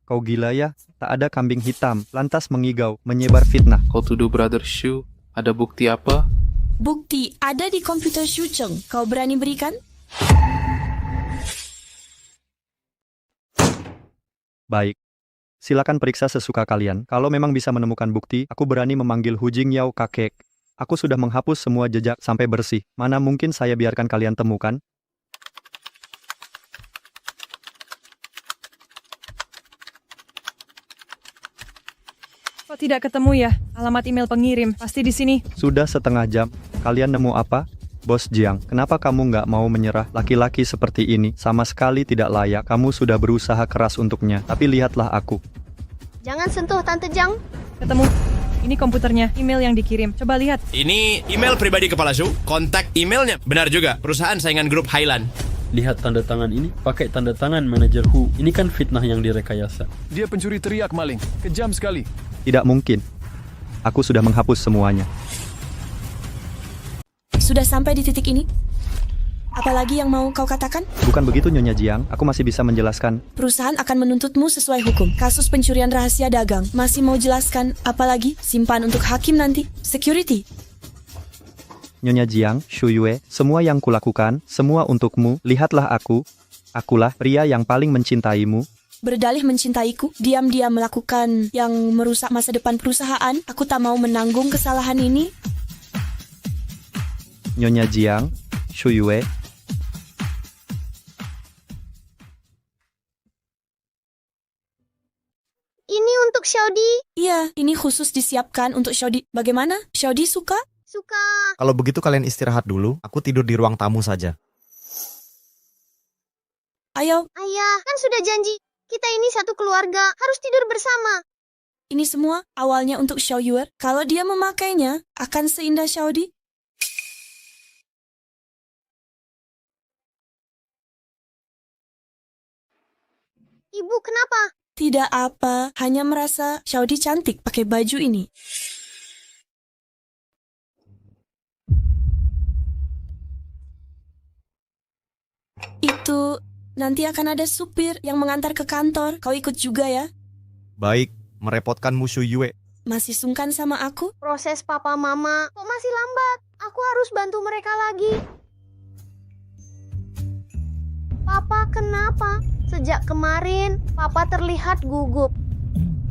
Kau gila ya? Tak ada kambing hitam, lantas mengigau, menyebar fitnah. Kau tuduh Brother Shu, ada bukti apa? Bukti ada di komputer Shu Cheng. Kau berani berikan? Baik. Silakan periksa sesuka kalian. Kalau memang bisa menemukan bukti, aku berani memanggil Hu Jingyao kakek. Aku sudah menghapus semua jejak sampai bersih. Mana mungkin saya biarkan kalian temukan? Kok tidak ketemu ya? Alamat email pengirim, pasti di sini. Sudah setengah jam. Kalian nemu apa? Bos Jiang, kenapa kamu nggak mau menyerah? Laki-laki seperti ini sama sekali tidak layak. Kamu sudah berusaha keras untuknya, tapi lihatlah aku. Jangan sentuh Tante Jiang. Ketemu. Ini komputernya, email yang dikirim. Coba lihat. Ini email pribadi Kepala Shu. Kontak emailnya. Benar juga, perusahaan saingan grup Highland. Lihat tanda tangan ini, pakai tanda tangan manajer Hu. Ini kan fitnah yang direkayasa. Dia pencuri teriak maling. Kejam sekali. Tidak mungkin. Aku sudah menghapus semuanya. Sudah sampai di titik ini? Apalagi yang mau kau katakan? Bukan begitu Nyonya Jiang, aku masih bisa menjelaskan. Perusahaan akan menuntutmu sesuai hukum. Kasus pencurian rahasia dagang. Masih mau jelaskan? Apalagi? Simpan untuk hakim nanti. Security. Nyonya Jiang, Shu Yue, semua yang kulakukan, semua untukmu. Lihatlah aku. Akulah pria yang paling mencintaimu. Berdalih mencintaiku, diam-diam melakukan yang merusak masa depan perusahaan. Aku tak mau menanggung kesalahan ini. Nyonya Jiang, Shu Yue. Ini untuk Xiaodi. Iya, ini khusus disiapkan untuk Xiaodi. Bagaimana? Xiaodi suka? Suka. Kalau begitu kalian istirahat dulu, aku tidur di ruang tamu saja. Ayo. Ayah, kan sudah janji. Kita ini satu keluarga, harus tidur bersama. Ini semua awalnya untuk Xiao Yue. Kalau dia memakainya, akan seindah Xiaodi. Ibu, kenapa? Tidak apa, hanya merasa Xiaodi cantik pakai baju ini. Itu nanti akan ada supir yang mengantar ke kantor. Kau ikut juga ya? Baik, merepotkanmu Shu Yue. Masih sungkan sama aku? Proses papa mama kok masih lambat? Aku harus bantu mereka lagi. Papa, kenapa? Sejak kemarin, Papa terlihat gugup.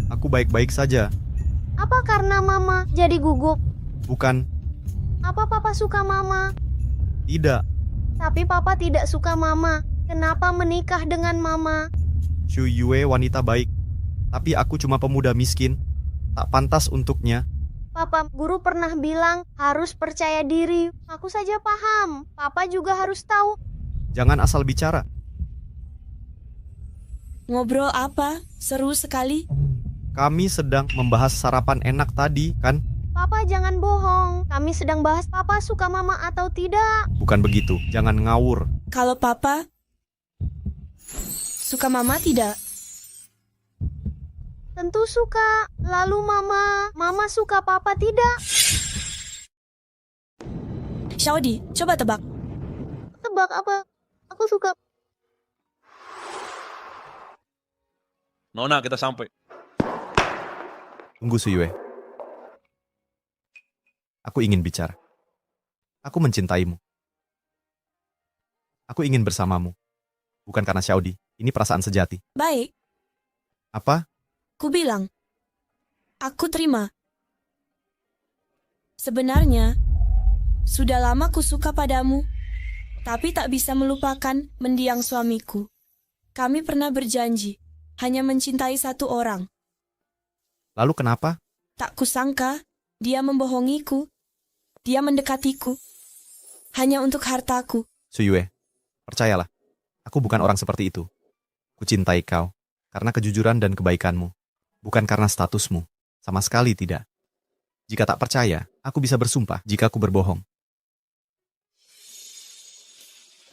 Aku baik-baik saja. Apa karena Mama jadi gugup? Bukan. Apa Papa suka Mama? Tidak. Tapi Papa tidak suka Mama. Kenapa menikah dengan Mama? Shu Yue wanita baik. Tapi aku cuma pemuda miskin. Tak pantas untuknya. Papa, guru pernah bilang harus percaya diri. Aku saja paham. Papa juga harus tahu. Jangan asal bicara. Ngobrol apa? Seru sekali. Kami sedang membahas sarapan enak tadi, kan? Papa, jangan bohong. Kami sedang bahas Papa suka Mama atau tidak. Bukan begitu, jangan ngawur. Kalau Papa suka Mama tidak? Tentu suka. Lalu Mama suka Papa tidak? Xiaodi, coba tebak. Tebak apa? Aku suka. Nona, kita sampai. Tunggu Shu Yue. Aku ingin bicara. Aku mencintaimu. Aku ingin bersamamu. Bukan karena Xiaodi. Ini perasaan sejati. Baik. Apa? Ku bilang. Aku terima. Sebenarnya, sudah lama ku suka padamu. Tapi tak bisa melupakan mendiang suamiku. Kami pernah berjanji. Hanya mencintai satu orang. Lalu kenapa? Tak kusangka, dia membohongiku. Dia mendekatiku. Hanya untuk hartaku. Shu Yue, percayalah. Aku bukan orang seperti itu. Ku cintai kau. Karena kejujuran dan kebaikanmu. Bukan karena statusmu. Sama sekali tidak. Jika tak percaya, aku bisa bersumpah jika aku berbohong.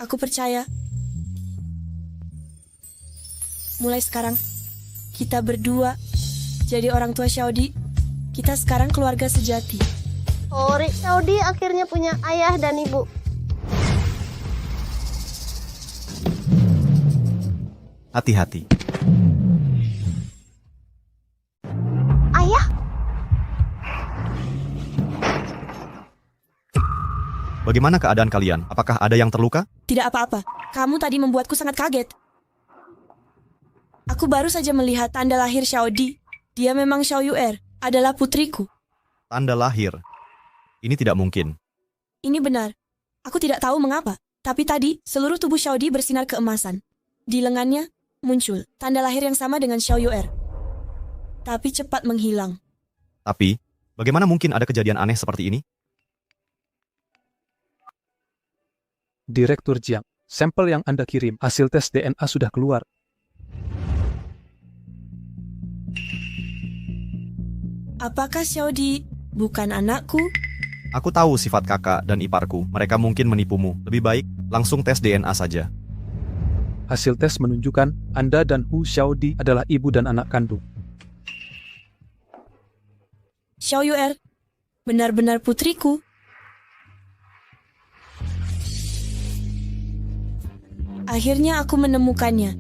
Aku percaya. Mulai sekarang, kita berdua jadi orang tua Xiaodi. Kita sekarang keluarga sejati. Xiaodi akhirnya punya ayah dan ibu. Hati-hati. Bagaimana keadaan kalian? Apakah ada yang terluka? Tidak apa-apa. Kamu tadi membuatku sangat kaget. Aku baru saja melihat tanda lahir Xiao Di. Dia memang Xiao Yu'er, adalah putriku. Tanda lahir. Ini tidak mungkin. Ini benar. Aku tidak tahu mengapa. Tapi tadi, seluruh tubuh Xiao Di bersinar keemasan. Di lengannya, muncul tanda lahir yang sama dengan Xiao Yu'er. Tapi cepat menghilang. Tapi, bagaimana mungkin ada kejadian aneh seperti ini? Direktur Jiang, sampel yang Anda kirim, hasil tes DNA sudah keluar. Apakah Xiao Di bukan anakku? Aku tahu sifat kakak dan iparku. Mereka mungkin menipumu. Lebih baik, langsung tes DNA saja. Hasil tes menunjukkan Anda dan Hu Xiaodi adalah ibu dan anak kandung. Xiao Yu'er, benar-benar putriku. Akhirnya aku menemukannya.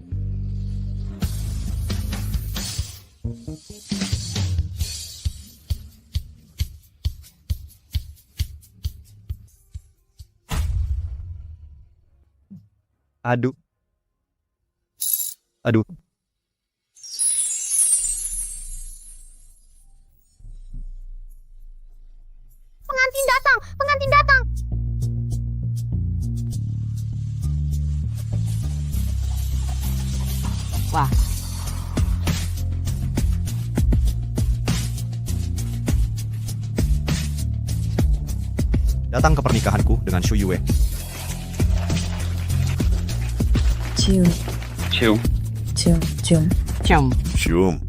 Aduh. Aduh. Pengantin datang! Pengantin datang! Wah. Datang ke pernikahanku dengan Shu Yue. Cium. Cium. Cium. Cium. Cium.